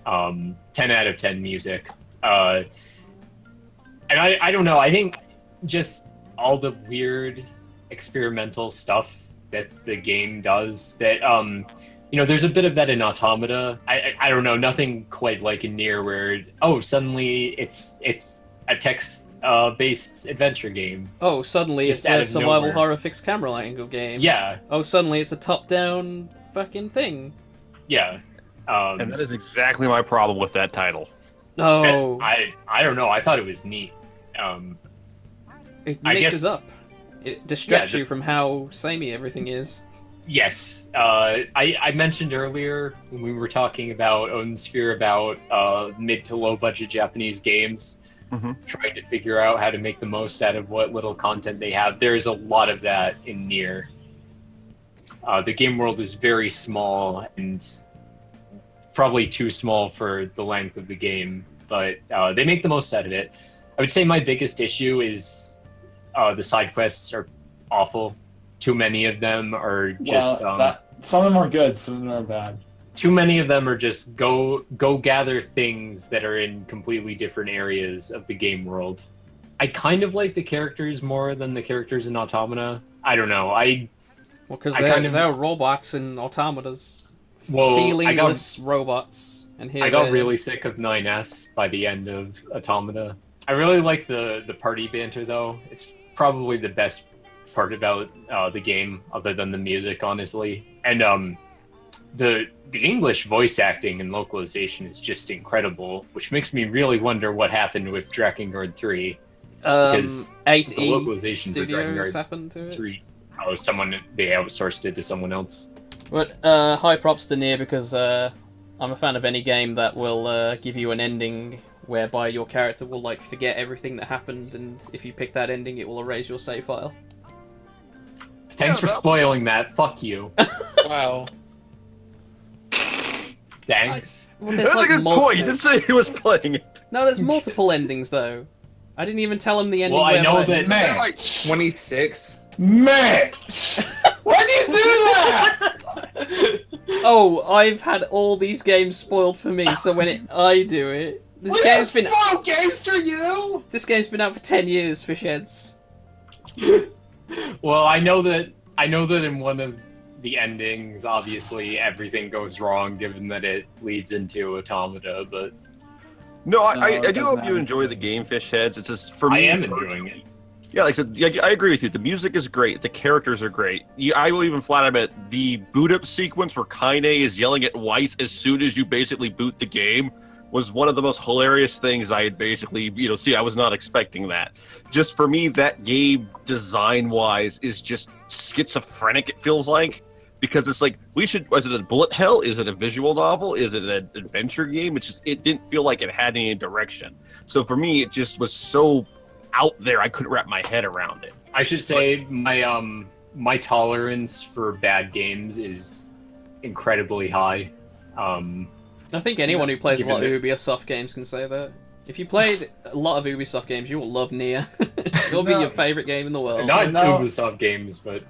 10 out of 10 music. And I don't know, I think just all the weird experimental stuff that the game does. That there's a bit of that in Automata. I don't know, nothing quite like in Nier where suddenly it's a text based adventure game. Oh, suddenly Just it's out a of survival nowhere. horror fixed camera angle game. Yeah, Oh, suddenly it's a top-down fucking thing. yeah. And that is exactly my problem with that title. No, I don't know. I thought it was neat. it I mixes guess- up. It distracts Yeah, you from how samey everything is. Yes. I mentioned earlier when we were talking about Odin Sphere about mid to low budget Japanese games, trying to figure out how to make the most out of what little content they have. There's a lot of that in Nier. The game world is very small and probably too small for the length of the game, but they make the most out of it. I would say my biggest issue is the side quests are awful. Too many of them are just some of them are good, some of them are bad. too many of them are just go gather things that are in completely different areas of the game world. I kind of like the characters more than the characters in Automata. I don't know. Well, because they're robots and automatas. Feelingless robots. And here I got really sick of 9S by the end of Automata. I really like the party banter, though. It's probably the best part about the game, other than the music, honestly. And the English voice acting and localization is just incredible, which makes me really wonder what happened with Drakengard 3. Because 8E the localization for Studios Drakengard happened to it. 3, they outsourced it to someone else. But high props to Nier, because I'm a fan of any game that will give you an ending whereby your character will like forget everything that happened, and if you pick that ending, it will erase your save file. Thanks for spoiling that. Fuck you. Wow. Thanks. Well, there's That's like a good multiple... point. You didn't say he was playing it. No, there's multiple endings though. I didn't even tell him the ending. Well, I know whereby- that. Man, Like 26. man, why do you do that? Oh, I've had all these games spoiled for me, so when I do it, this game's been games for you. this game's been out for 10 years, Fishheads. Well, I know that in one of the endings, obviously everything goes wrong, given that it leads into Automata. But No, I it do doesn't hope you happen. enjoy the game, Fishheads. It's just for me. I am enjoying it. Yeah, like I said, yeah, I agree with you. The music is great. The characters are great. I will even flat admit the boot up sequence where Kaine is yelling at Weiss as soon as you basically boot the game was one of the most hilarious things I had basically, see, I was not expecting that. Just for me, that game design-wise is just schizophrenic, it feels like. Because it's like, is it a bullet hell? Is it a visual novel? Is it an adventure game? It didn't feel like it had any direction. So for me, it just was so out there, I couldn't wrap my head around it. I should say my tolerance for bad games is incredibly high. I think anyone who plays a lot of Ubisoft games can say that. If you played a lot of Ubisoft games, you will love Nier. It'll be your favourite game in the world. Not no. Ubisoft games, but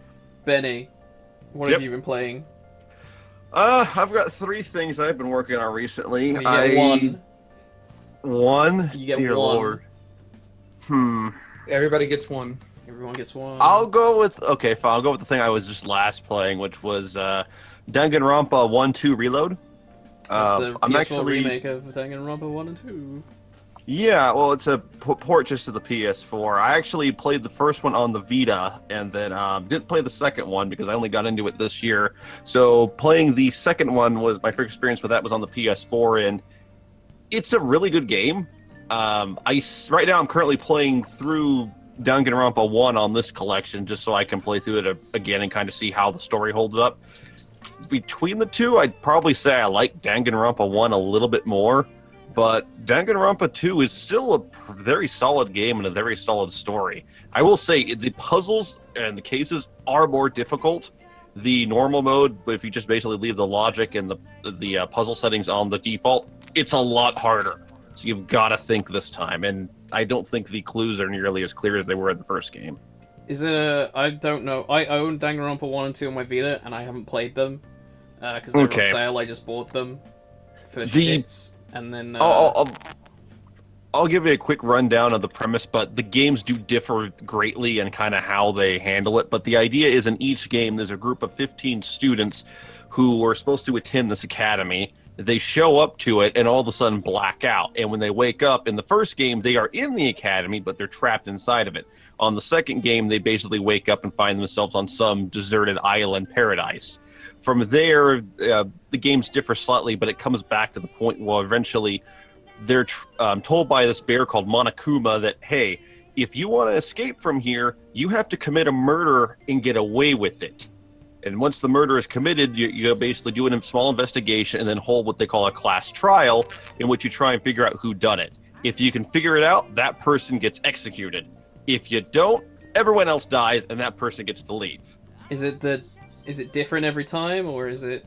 Benny, what have you been playing? I've got 3 things I've been working on recently. You get one. One? You get Dear one. Lord. Everybody gets one. Everyone gets one. I'll go with the thing I was just last playing, which was Danganronpa 1-2 Reload. That's the I'm PS4 actually remake of Danganronpa 1 and 2. Yeah, well, it's a port just to the PS4. I actually played the first one on the Vita, and then didn't play the second one because I only got into it this year. So playing the second one was my first experience with that was on the PS4, and it's a really good game. Right now I'm currently playing through Danganronpa 1 on this collection just so I can play through it again and kind of see how the story holds up. Between the two, I'd probably say I like Danganronpa 1 a little bit more, but Danganronpa 2 is still a very solid game and a very solid story. I will say the puzzles and the cases are more difficult. The normal mode, if you just basically leave the logic and the puzzle settings on the default, it's a lot harder. So you've got to think this time, and I don't think the clues are nearly as clear as they were in the first game. I don't know. I own Danganronpa 1 and 2 on my Vita, and I haven't played them. Because they were on sale, I just bought them for shits. And then... I'll give you a quick rundown of the premise, but the games do differ greatly in kind of how they handle it. But the idea is in each game, there's a group of 15 students who are supposed to attend this academy. They show up to it and all of a sudden black out. And when they wake up in the first game, they are in the academy, but they're trapped inside of it. On the second game, they basically wake up and find themselves on some deserted island paradise. From there, the games differ slightly, but it comes back to the point where eventually they're told by this bear called Monokuma that, hey, if you want to escape from here, you have to commit a murder and get away with it. And once the murder is committed, you basically do a small investigation and then hold what they call a class trial, in which you try and figure out who done it. If you can figure it out, that person gets executed. If you don't, everyone else dies and that person gets to leave. Is it different every time, or is it?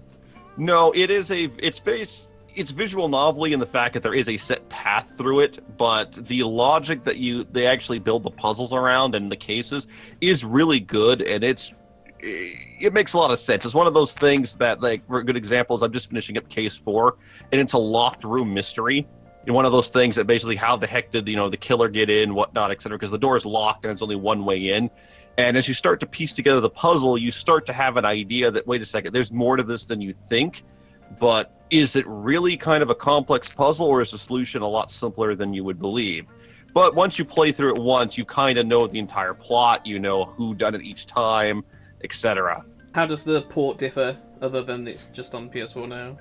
No, it's visual novelty in the fact that there is a set path through it, but the logic that they actually build the puzzles around and the cases is really good, and it makes a lot of sense. It's one of those things that, like, for a good example is I'm just finishing up case 4, and it's a locked room mystery. And one of those things that basically how the heck did the killer get in, whatnot, etc. Because the door is locked and it's only one way in. And as you start to piece together the puzzle, you start to have an idea that, wait a second, there's more to this than you think. But is it really kind of a complex puzzle, or is the solution a lot simpler than you would believe? But once you play through it once, you kind of know the entire plot, you know who done it each time, etc. How does the port differ, other than it's just on PS4 now?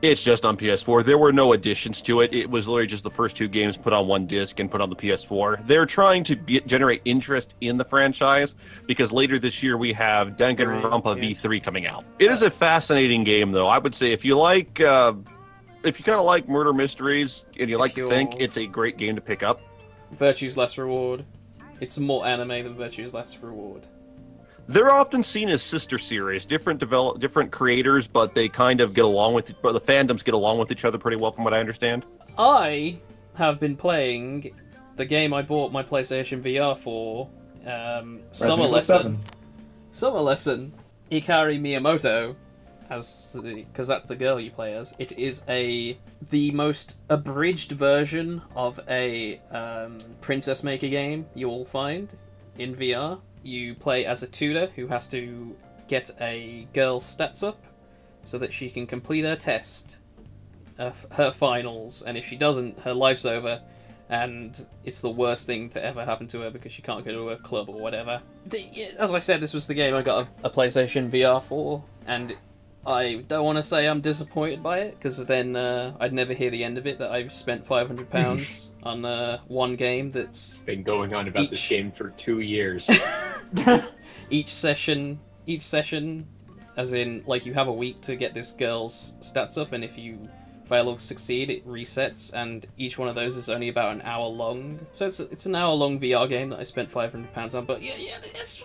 It's just on PS4. There were no additions to it. It was literally just the first 2 games put on one disc and put on the PS4. They're trying to generate interest in the franchise, because later this year we have Danganronpa V3 coming out. It is a fascinating game, though. I would say if you kind of like murder mysteries and you like to think, it's a great game to pick up. Virtue's Last Reward. It's more anime than Virtue's Last Reward. They're often seen as sister series, different creators, but they kind of get along with but the fandoms get along with each other pretty well, from what I understand. I have been playing the game I bought my PlayStation VR for, Summer Lesson. Summer Lesson. Ikari Miyamoto, because that's the girl you play as. It is the most abridged version of a Princess Maker game you will find in VR. You play as a tutor who has to get a girl's stats up so that she can complete her test, her finals, and if she doesn't, her life's over, and it's the worst thing to ever happen to her because she can't go to a club or whatever. As I said, this was the game I got a PlayStation VR for, and I don't want to say I'm disappointed by it, because then I'd never hear the end of it, that I've spent £500 on one game that's been going on about this game for 2 years. Each session, as in, like, you have a week to get this girl's stats up, and if you fail or succeed, it resets, and each one of those is only about an hour long. So it's an hour long VR game that I spent £500 on, but yeah, it's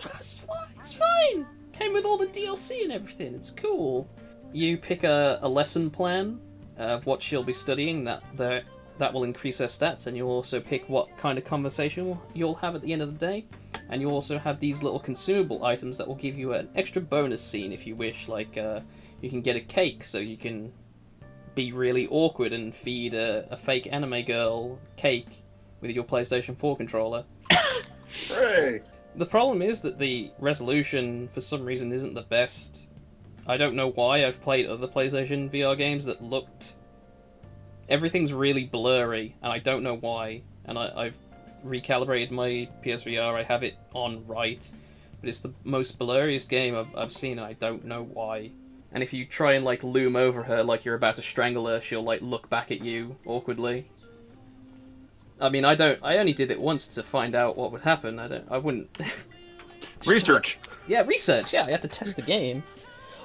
fine. Came with all the DLC and everything. It's cool. You pick a lesson plan of what she'll be studying that will increase her stats, and you'll also pick what kind of conversation you'll have at the end of the day. And you also have these little consumable items that will give you an extra bonus scene if you wish. Like you can get a cake, so you can be really awkward and feed a fake anime girl cake with your PlayStation 4 controller. Hey. The problem is that the resolution, for some reason, isn't the best. I don't know why. I've played other PlayStation VR games that looked... Everything's really blurry, and I don't know why. And I've recalibrated my PSVR, I have it on right, but it's the most blurriest game I've seen, and I don't know why. And if you try and, like, loom over her like you're about to strangle her, she'll, like, look back at you awkwardly. I mean, I only did it once to find out what would happen. I wouldn't... Research! Yeah, research, yeah, I had to test the game.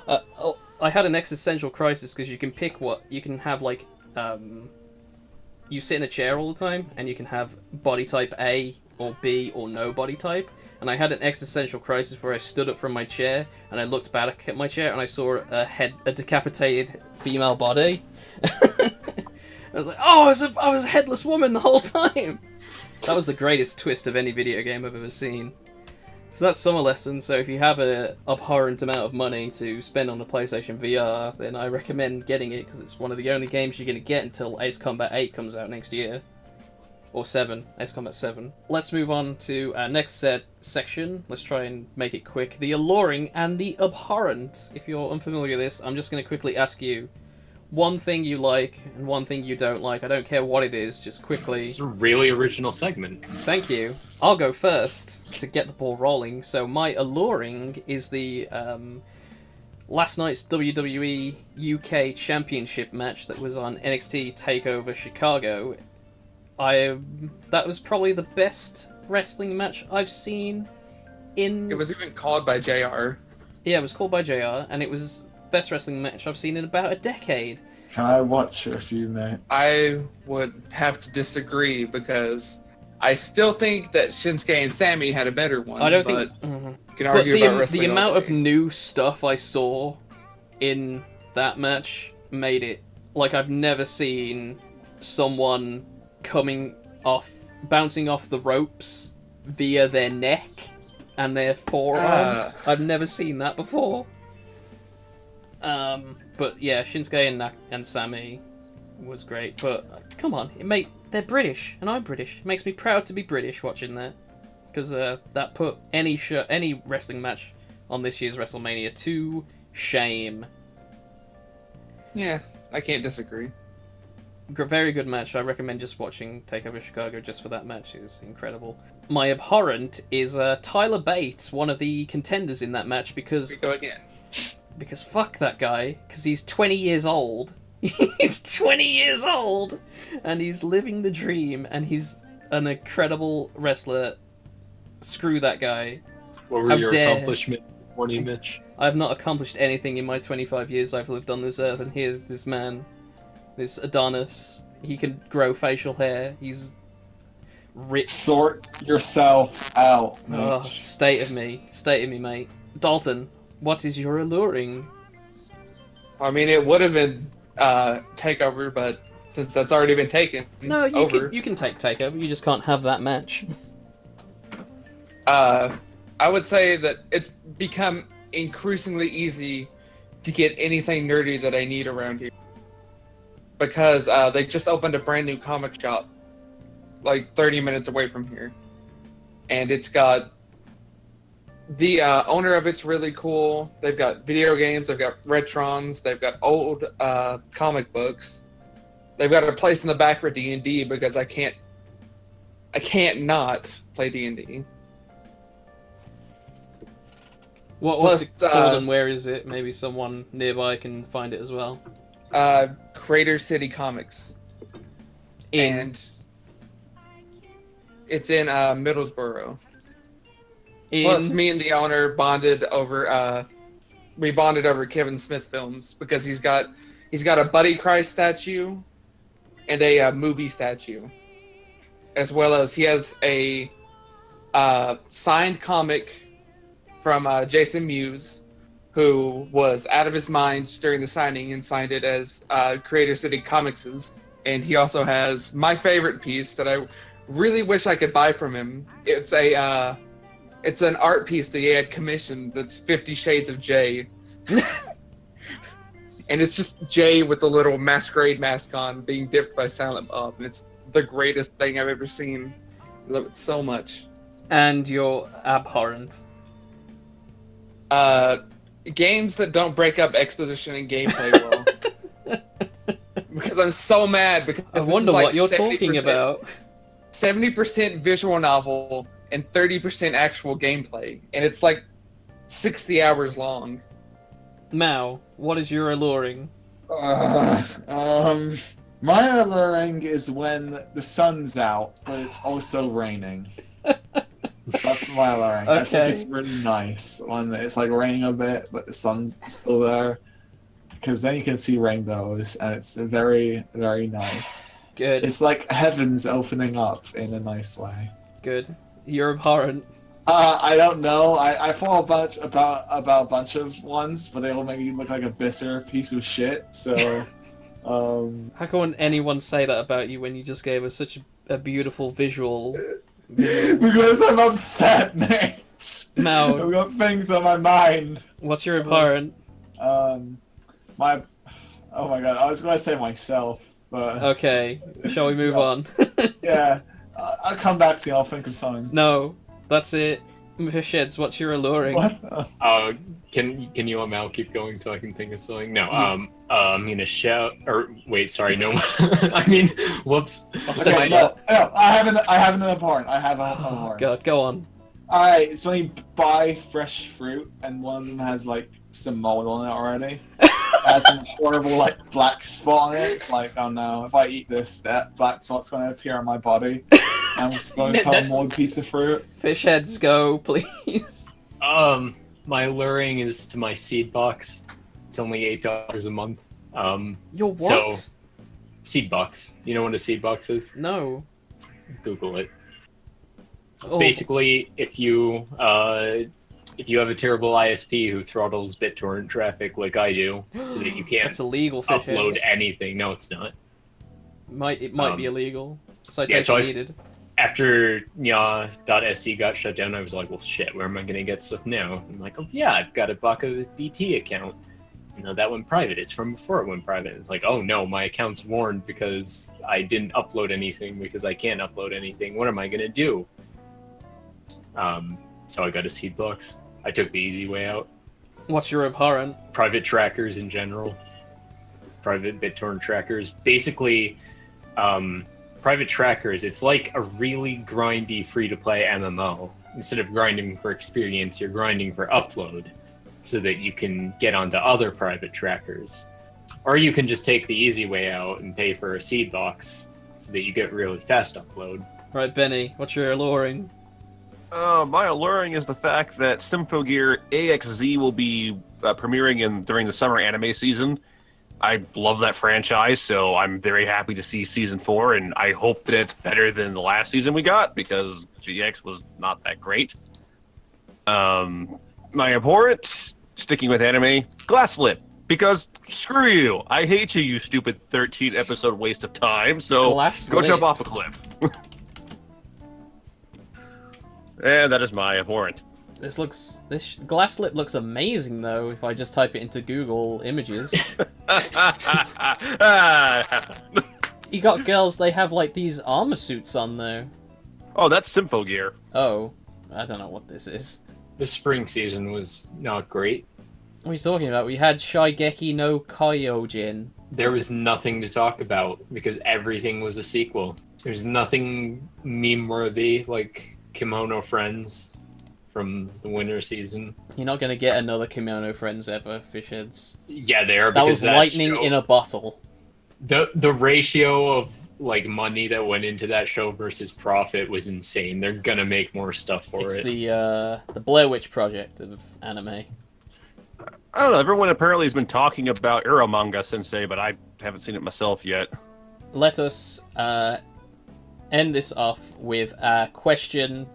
I had an existential crisis, because you can pick what... You can have, like, you sit in a chair all the time, and you can have body type A, or B, or no body type. And I had an existential crisis where I stood up from my chair, and I looked back at my chair, and I saw a decapitated female body. I was like, oh, I was a headless woman the whole time! That was the greatest twist of any video game I've ever seen. So that's Summer Lesson, so if you have an abhorrent amount of money to spend on a PlayStation VR, then I recommend getting it, because it's one of the only games you're going to get until Ace Combat 8 comes out next year. Or 7. Ace Combat 7. Let's move on to our next section. Let's try and make it quick. The alluring and the abhorrent. If you're unfamiliar with this, I'm just going to quickly ask you one thing you like and one thing you don't like. I don't care what it is, just quickly. It's a really original segment. Thank you. I'll go first to get the ball rolling. So my alluring is the last night's WWE UK Championship match that was on NXT TakeOver Chicago. That was probably the best wrestling match I've seen in... It was even called by JR. Yeah, it was called by JR, and it was best wrestling match I've seen in about a decade. Can I watch a few minutes? I would have to disagree because I still think that Shinsuke and Sammy had a better one. I don't think... You can argue about wrestling. The amount of new stuff I saw in that match made it like I've never seen someone bouncing off the ropes via their neck and their forearms. I've never seen that before. But yeah, Shinsuke and Sammy was great. But come on, they're British and I'm British. It makes me proud to be British watching that, because that put any wrestling match on this year's WrestleMania to shame. Yeah, I can't disagree. Very good match. I recommend just watching TakeOver Chicago just for that match. It was incredible. My abhorrent is Tyler Bates, one of the contenders in that match, because... Go again. Because fuck that guy, because he's 20 years old. He's 20 years old! And he's living the dream, and he's an incredible wrestler. Screw that guy. What were your accomplishments, morning, Mitch? I have not accomplished anything in my 25 years I've lived on this earth, and here's this man. This Adonis, he can grow facial hair, he's ripped. Sort yourself out, mate. Oh, state of me, mate. Dalton, what is your alluring? I mean, it would have been TakeOver, but since that's already been taken No, over, you can take TakeOver, you just can't have that match. I would say that it's become increasingly easy to get anything nerdy that I need around here. Because they just opened a brand new comic shop like 30 minutes away from here. And it's got... The owner of it's really cool. They've got video games, they've got retrons, they've got old comic books. They've got a place in the back for D&D because I can't not play D&D. What's it called and where is it? Maybe someone nearby can find it as well. Crater City Comics. And it's in Middlesbrough. Plus, me and the owner bonded over Kevin Smith films because he's got a Buddy Christ statue and a Mubi statue, as well as he has a signed comic from Jason Mewes, who was out of his mind during the signing and signed it as Creator City Comics'. And he also has my favorite piece that I really wish I could buy from him. It's an art piece that he had commissioned that's 50 Shades of Jay. And it's just Jay with the little masquerade mask on being dipped by Silent Bob. And it's the greatest thing I've ever seen. I love it so much. And you're abhorrent. Games that don't break up exposition and gameplay well. Because I'm so mad because I wonder what you're talking about. 70% visual novel and 30% actual gameplay. And it's like 60 hours long. Mao, what is your alluring? My alluring is when the sun's out, but it's also raining. That's my alluring. Okay. I think it's really nice when it's like raining a bit, but the sun's still there. Because then you can see rainbows, and it's very, very nice. Good. It's like heaven's opening up in a nice way. Good. You're abhorrent. I don't know. I thought about a bunch of ones, but they all make me look like a bitter piece of shit. So, How can anyone say that about you when you just gave us such a beautiful visual? Because I'm upset, mate. Mao, I've got things on my mind. what's your abhorrent? Oh my god, I was gonna say myself, but Okay, shall we move on? yeah. I'll come back to you. I'll think of something. No, that's it. Fishheads, what's your alluring? What? Can you and Mal keep going so I can think of something? No. I'm gonna shout. Or wait, sorry, no. I mean, whoops. Okay, no, I have an abhorrent. I have a abhorrent. God, go on. Alright, it's when you buy fresh fruit and one of them has like some mold on it already. It has some horrible like black spot on it. It's like, oh no, if I eat this, that black spot's gonna appear on my body. I'm just going to become a mold piece of fruit. Fishheads, go, please. My alluring is to my seed box. It's only $8 a month. Your what? So, seed box. You know what a seed box is? No. Google it. It's basically if you have a terrible ISP who throttles BitTorrent traffic like I do, so that you can't That's illegal, upload Fishheads. anything. No, it's not. It might be illegal. Yeah, so needed. after .sc got shut down, I was like, well, shit, where am I going to get stuff now? I'm like, oh, yeah, I've got a Baka BT account. That went private. It's from before it went private. It's like, oh, no, my account's warned because I didn't upload anything because I can't upload anything. What am I going to do? So I got a seed box. I took the easy way out. What's your abhorrent? Private trackers in general. Private BitTorrent trackers. Basically, private trackers, it's like a really grindy free-to-play MMO. Instead of grinding for experience, you're grinding for upload, so that you can get onto other private trackers. Or you can just take the easy way out and pay for a seed box, so that you get really fast upload. Right, Benny, what's your alluring? My alluring is the fact that Symphogear AXZ will be premiering during the summer anime season. I love that franchise, so I'm very happy to see Season 4, and I hope that it's better than the last season we got, because GX was not that great. My abhorrent, sticking with anime, Glasslit, because screw you! I hate you, you stupid 13-episode waste of time, so go jump off a cliff. And that is my abhorrent. This Glasslit looks amazing, though, if I just type it into Google Images. You got girls, they have, like, these armor suits on, though. Oh, that's Symphogear. Oh, I don't know what this is. The spring season was not great. What are you talking about? We had Shigeki no Kyojin. There was nothing to talk about, because everything was a sequel. There's nothing meme-worthy, like Kimono Friends from the winter season. You're not gonna get another Kimono Friends ever, Fishheads. Yeah, they are. That was lightning in a bottle. The ratio of like money that went into that show versus profit was insane. They're gonna make more stuff for it. It's the Blair Witch Project of anime. I don't know, everyone apparently has been talking about Uromanga Sensei, but I haven't seen it myself yet. Let us end this off with a question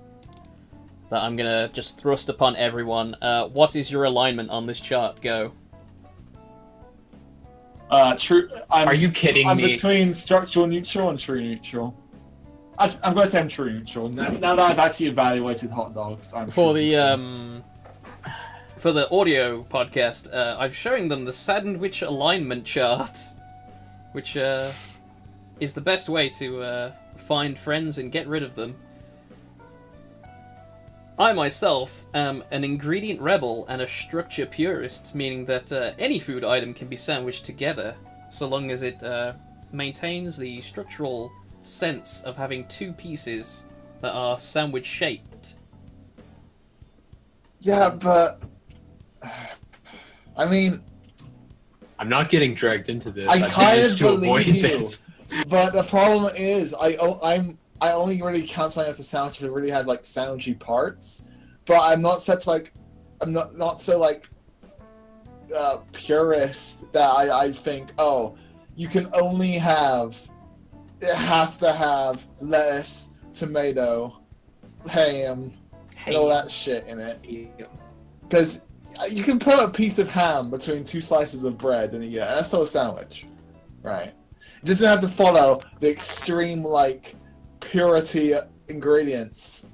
that I'm gonna just thrust upon everyone. What is your alignment on this chart? Go. True. Are you kidding me? I'm between structural neutral and true neutral. I'm going to say I'm true neutral. Now that I've actually evaluated hot dogs, I'm for true the neutral. For the audio podcast, I'm showing them the sandwich alignment chart, which is the best way to find friends and get rid of them. I myself am an ingredient rebel and a structure purist, meaning that any food item can be sandwiched together, so long as it maintains the structural sense of having two pieces that are sandwich shaped. Yeah, but I mean, I'm not getting dragged into this. I kind of believe you, this. but the problem is I only really count something as a sandwich if it really has like sandwichy parts. But I'm not such like I'm not so like purist that I think, oh, you can only have, it has to have lettuce, tomato, ham, and all that shit in it. Because you can put a piece of ham between two slices of bread and that's still a sandwich, right? It doesn't have to follow the extreme like purity ingredients.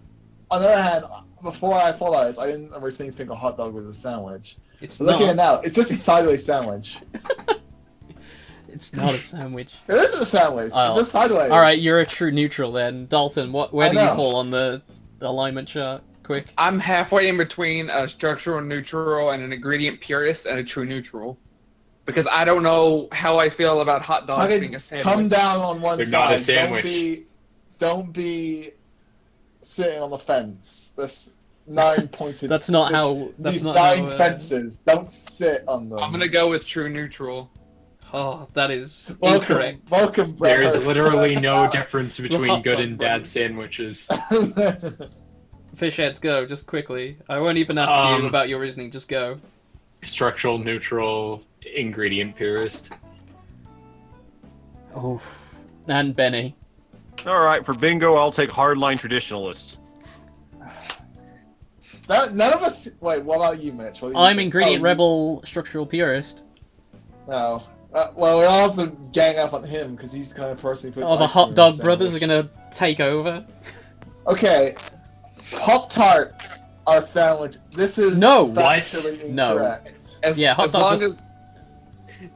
On the other hand, before I follow this, I didn't originally think a hot dog was a sandwich. It's but looking at it now, it's just a sideways sandwich. It's not a sandwich. It is a sandwich. Oh. It's just sideways. All right, you're a true neutral then, Dalton. Where I do you know. fall on the alignment chart? Quick. I'm halfway in between a structural neutral and an ingredient purist and a true neutral. Because I don't know how I feel about hot dogs Fucking being a sandwich. come down on one They're side. not a sandwich. Don't be sitting on the fence. This 9-pointed. That's not this- how. That's these not 9 how. fences. Don't sit on them. I'm gonna go with true neutral. Oh, that is Welcome, incorrect. welcome. Brett There is Hurst. literally no difference between hot good dog and bad sandwiches. Fishheads, go just quickly. I won't even ask you about your reasoning. Just go. Structural, neutral, ingredient purist. Oh, and Benny. All right, for bingo, I'll take hardline traditionalists. None of us. Wait, what about you, Mitch? What do you I'm think? ingredient Oh, rebel, structural purist. No. Well, we all have to gang up on him because he's the kind of person who puts. Oh, the ice cream hot in dog his brothers are sandwich. gonna take over. Okay, Pop Tarts are sandwich. This is No. factually No. incorrect. Yeah, hot dogs are-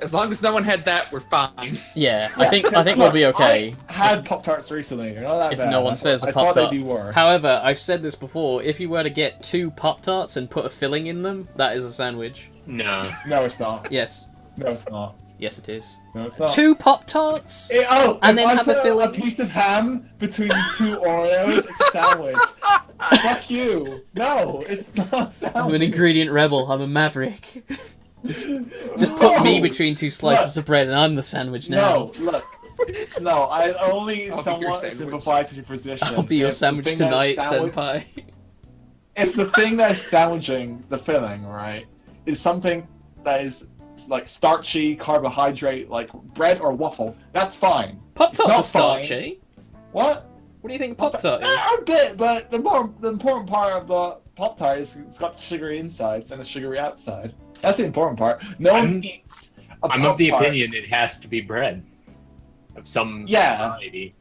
As long as no one had that, we're fine. Yeah, I think we'll be okay. I had Pop Tarts recently. They're not that If bad. no one I says thought- a I thought Pop-Tart. they'd be worse. However, I've said this before. If you were to get 2 Pop-Tarts and put a filling in them, that is a sandwich. No. No, it's not. Yes. No, it's not. Yes, it is. No, it's not. 2 Pop-Tarts? if And then I have a put filling. a piece of ham between these 2 Oreos. It's a sandwich. Fuck you. No, it's not a sandwich. I'm an ingredient rebel. I'm a maverick. Just put me between 2 slices of bread and I'm the sandwich now. No, look. No, I only I'll be your somewhat sandwich. sympathize with your position. I'll be your If the sandwich thing that's tonight, sandwich- senpai. If the thing that's sandwiching the filling, right, is something that is like starchy carbohydrate, like bread or waffle, that's fine. Pop-Tarts It's are not fine. starchy. What? What do you think Pop-Tart is? A bit, but the important part of the Pop Tart is it's got the sugary insides and the sugary outside. That's the important part. No one I'm- eats a I'm of the Pop-Tart. opinion it has to be bread. Of some Yeah. variety.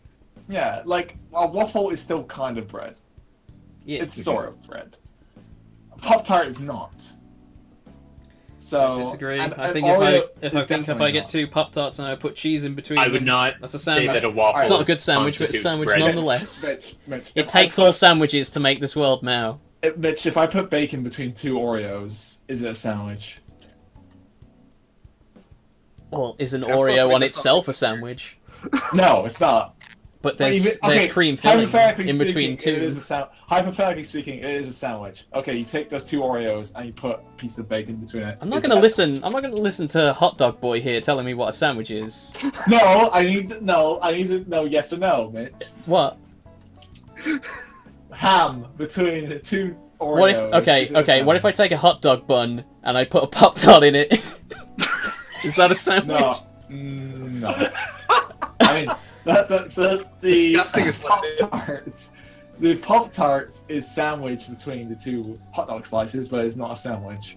Yeah, like a waffle is still kind of bread. Yeah. It's sort of bread. Pop Tart is not. So I disagree. and- I and think Oreo if is I definitely get not. 2 Pop-Tarts and I put cheese in between I would them, not that's a say sandwich. that a waffle It's not a good sandwich, but it's a constitutes sandwich bread. nonetheless. Mitch, It if takes I all put- sandwiches to make this world, Mao. Mitch, if I put bacon between 2 Oreos, is it a sandwich? Well, is an Yeah, plus, Oreo like, on that's itself a sandwich? No, it's not. But Well, there's even- okay, cream filling hypothetically in between speaking, It is 2. a hypothetically speaking, it is a sandwich. Okay, you take those 2 Oreos and you put a piece of bacon between it. I'm not Is gonna that- listen. I'm not gonna listen to Hot Dog Boy here telling me what a sandwich is. No, I need to know yes or no, Mitch. What? Ham between the 2 Oreos. What if? is it a Okay. What if I sandwich? take a hot dog bun and I put a Pop Tart in it? Is that a sandwich? No. No. I mean, that's the Disgusting as Pop what it is. Tarts. The Pop Tarts is sandwiched between the 2 hot dog slices, but it's not a sandwich.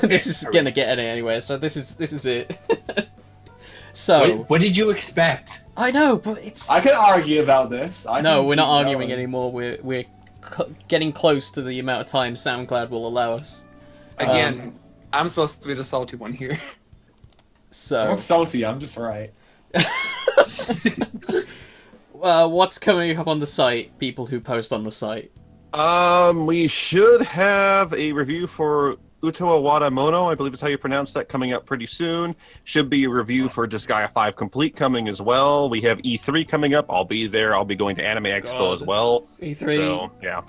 This is gonna get it anyway. So this is it. So What did you expect? I know, but it's I can argue about this. no. We're not arguing going. anymore. We're getting close to the amount of time SoundCloud will allow us. Again, I'm supposed to be the salty one here. I'm So not salty. I'm just right. what's coming up on the site? People who post on the site. We should have a review for Utoa Wada Mono, I believe is how you pronounce that, coming up pretty soon. Should be a review for Disgaea 5 Complete coming as well. We have E3 coming up. I'll be there. I'll be going to Anime Expo God. as well. E3. So, yeah.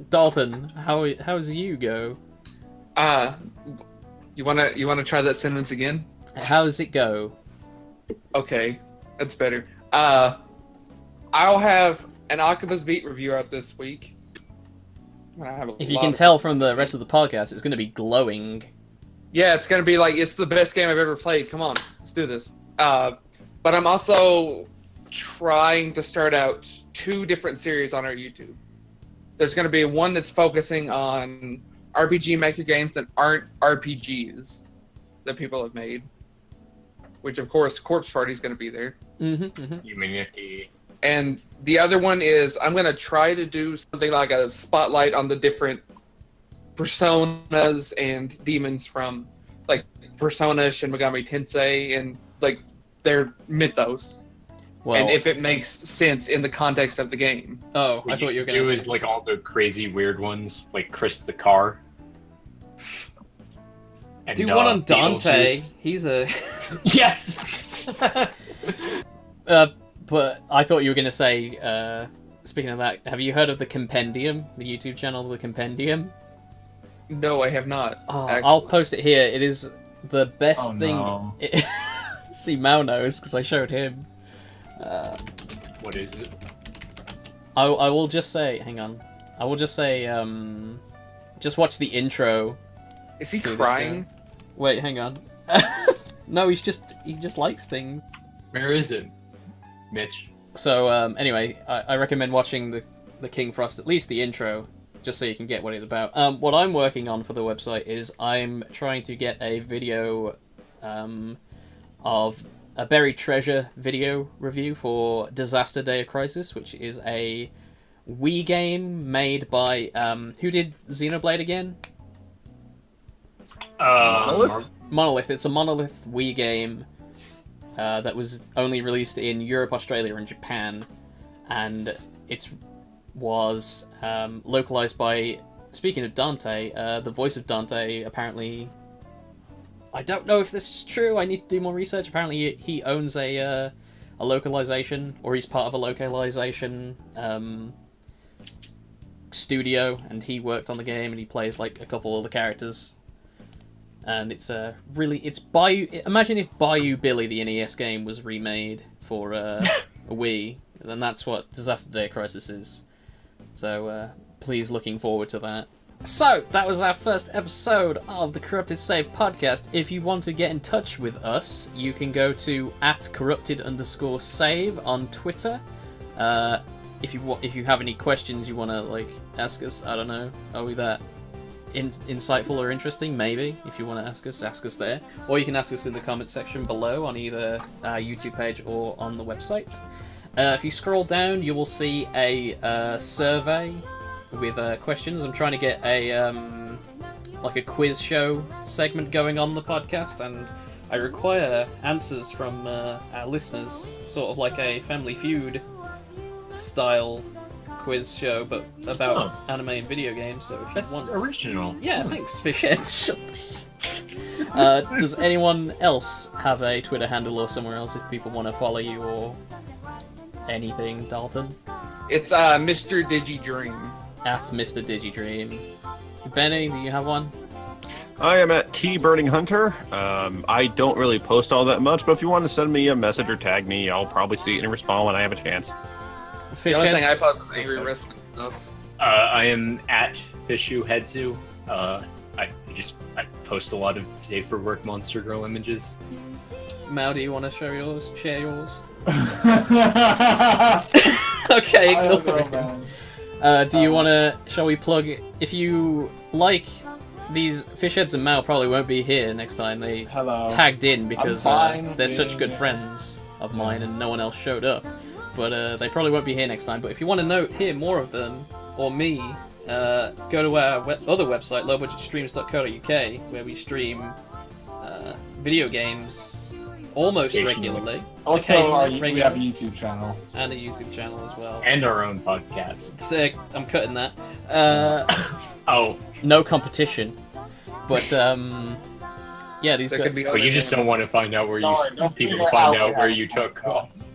Dalton, how's you go? You wanna try that sentence again? How's it go? Okay, that's better. I'll have an Akiba's Beat review out this week. I have a If you lot can of- tell from the rest of the podcast, it's going to be glowing. Yeah, it's gonna be like it's the best game I've ever played. Come on, let's do this. But I'm also trying to start out 2 different series on our YouTube. There's gonna be one that's focusing on RPG Maker games that aren't RPGs that people have made, which of course Corpse Party is gonna be there. Humanity. And the other one is I'm gonna try to do something like a spotlight on the different personas and demons from like Persona, Shin Megami Tensei, and like their mythos. Well, And if it makes sense in the context of the game. oh, I What thought you were should going do to is like all the crazy weird ones, like Chris the Car. And, do one on Dante. Beetlejuice. He's a. Yes. But I thought you were going to say. Speaking of that, have you heard of the Compendium, the YouTube channel, the Compendium? No, I have not. Oh, actually. I'll post it here. It is the best Oh, thing. no. See, Mao knows because I showed him. What is it? I will just say, hang on. I will just say, just watch the intro. Is he to the crying? show. Wait, hang on. No, he just likes things. Where is it, Mitch? So anyway, I recommend watching the King Frost, at least the intro, just so you can get what it's about. What I'm working on for the website is I'm trying to get a video of a buried treasure video review for Disaster Day of Crisis, which is a Wii game made by who did Xenoblade again? Monolith. It's a Monolith Wii game that was only released in Europe, Australia, and Japan, and it was localized by. Speaking of Dante, the voice of Dante apparently. I don't know if this is true. I need to do more research. Apparently, he owns a localization, or he's part of a localization studio, and he worked on the game, and he plays like a couple of the characters. And it's it's Bayou. Imagine if Bayou Billy, the NES game, was remade for a Wii. Then that's what Disaster Day of Crisis is. So please, looking forward to that. So, that was our first episode of the Corrupted Save podcast. If you want to get in touch with us, you can go to @corrupted_save on Twitter. If you have any questions you want to like ask us, I don't know, are we that insightful or interesting? Maybe. If you want to ask us there. Or you can ask us in the comment section below on either our YouTube page or on the website. If you scroll down, you will see a survey with questions. I'm trying to get a like a quiz show segment going on the podcast, and I require answers from our listeners, sort of like a Family Feud style quiz show, but about anime and video games. So if That's you want, original. yeah, thanks, Fishheads. Does anyone else have a Twitter handle or somewhere else if people want to follow you or anything, Dalton? It's Mr. Digidream. At Mr. Digidream. Benny, do you have one? I am at TBurningHunter. I don't really post all that much, but if you want to send me a message or tag me, I'll probably see it and respond when I have a chance. The only thing I Fishheads? post is angry wrestling stuff. I am at Fishuheadzu. I post a lot of Safe for Work Monster Girl images. Mao, do you want to share yours? I Okay, don't ignore know, him. man. Do you want to, shall we plug, if you like these Fishheads and Mao probably won't be here next time. They Hello. tagged in because fine they're such being good here. friends of mine and no one else showed up. But they probably won't be here next time. But if you want to hear more of them, or me, go to our other website, lowbudgetstreams.co.uk, where we stream video games almost Occasionally. regularly. Also, Occasionally, we have a YouTube channel. and a YouTube channel as well. And our own podcast. Sick. I'm cutting that. Oh, No competition. But yeah, these There guys. could be but you just don't want to find out where No, no, people people find out out where there. you took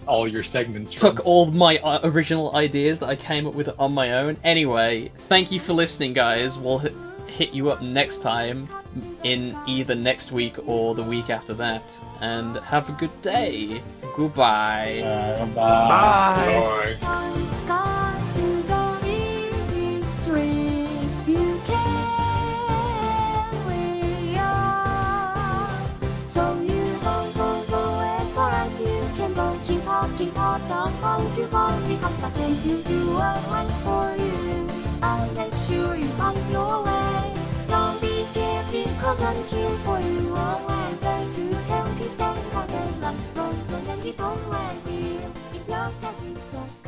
all your segments from. Took all my original ideas that I came up with on my own. Anyway, thank you for listening, guys. We'll hit you up next time in either next week or the week after that. And have a good day. Goodbye. Bye. Bye. To find the compass and you do a hunt for you. I'll make sure you find your way. Don't be scared because I'm here for you. Always there to help you stand on the line. Don't so many people when you. It's your best.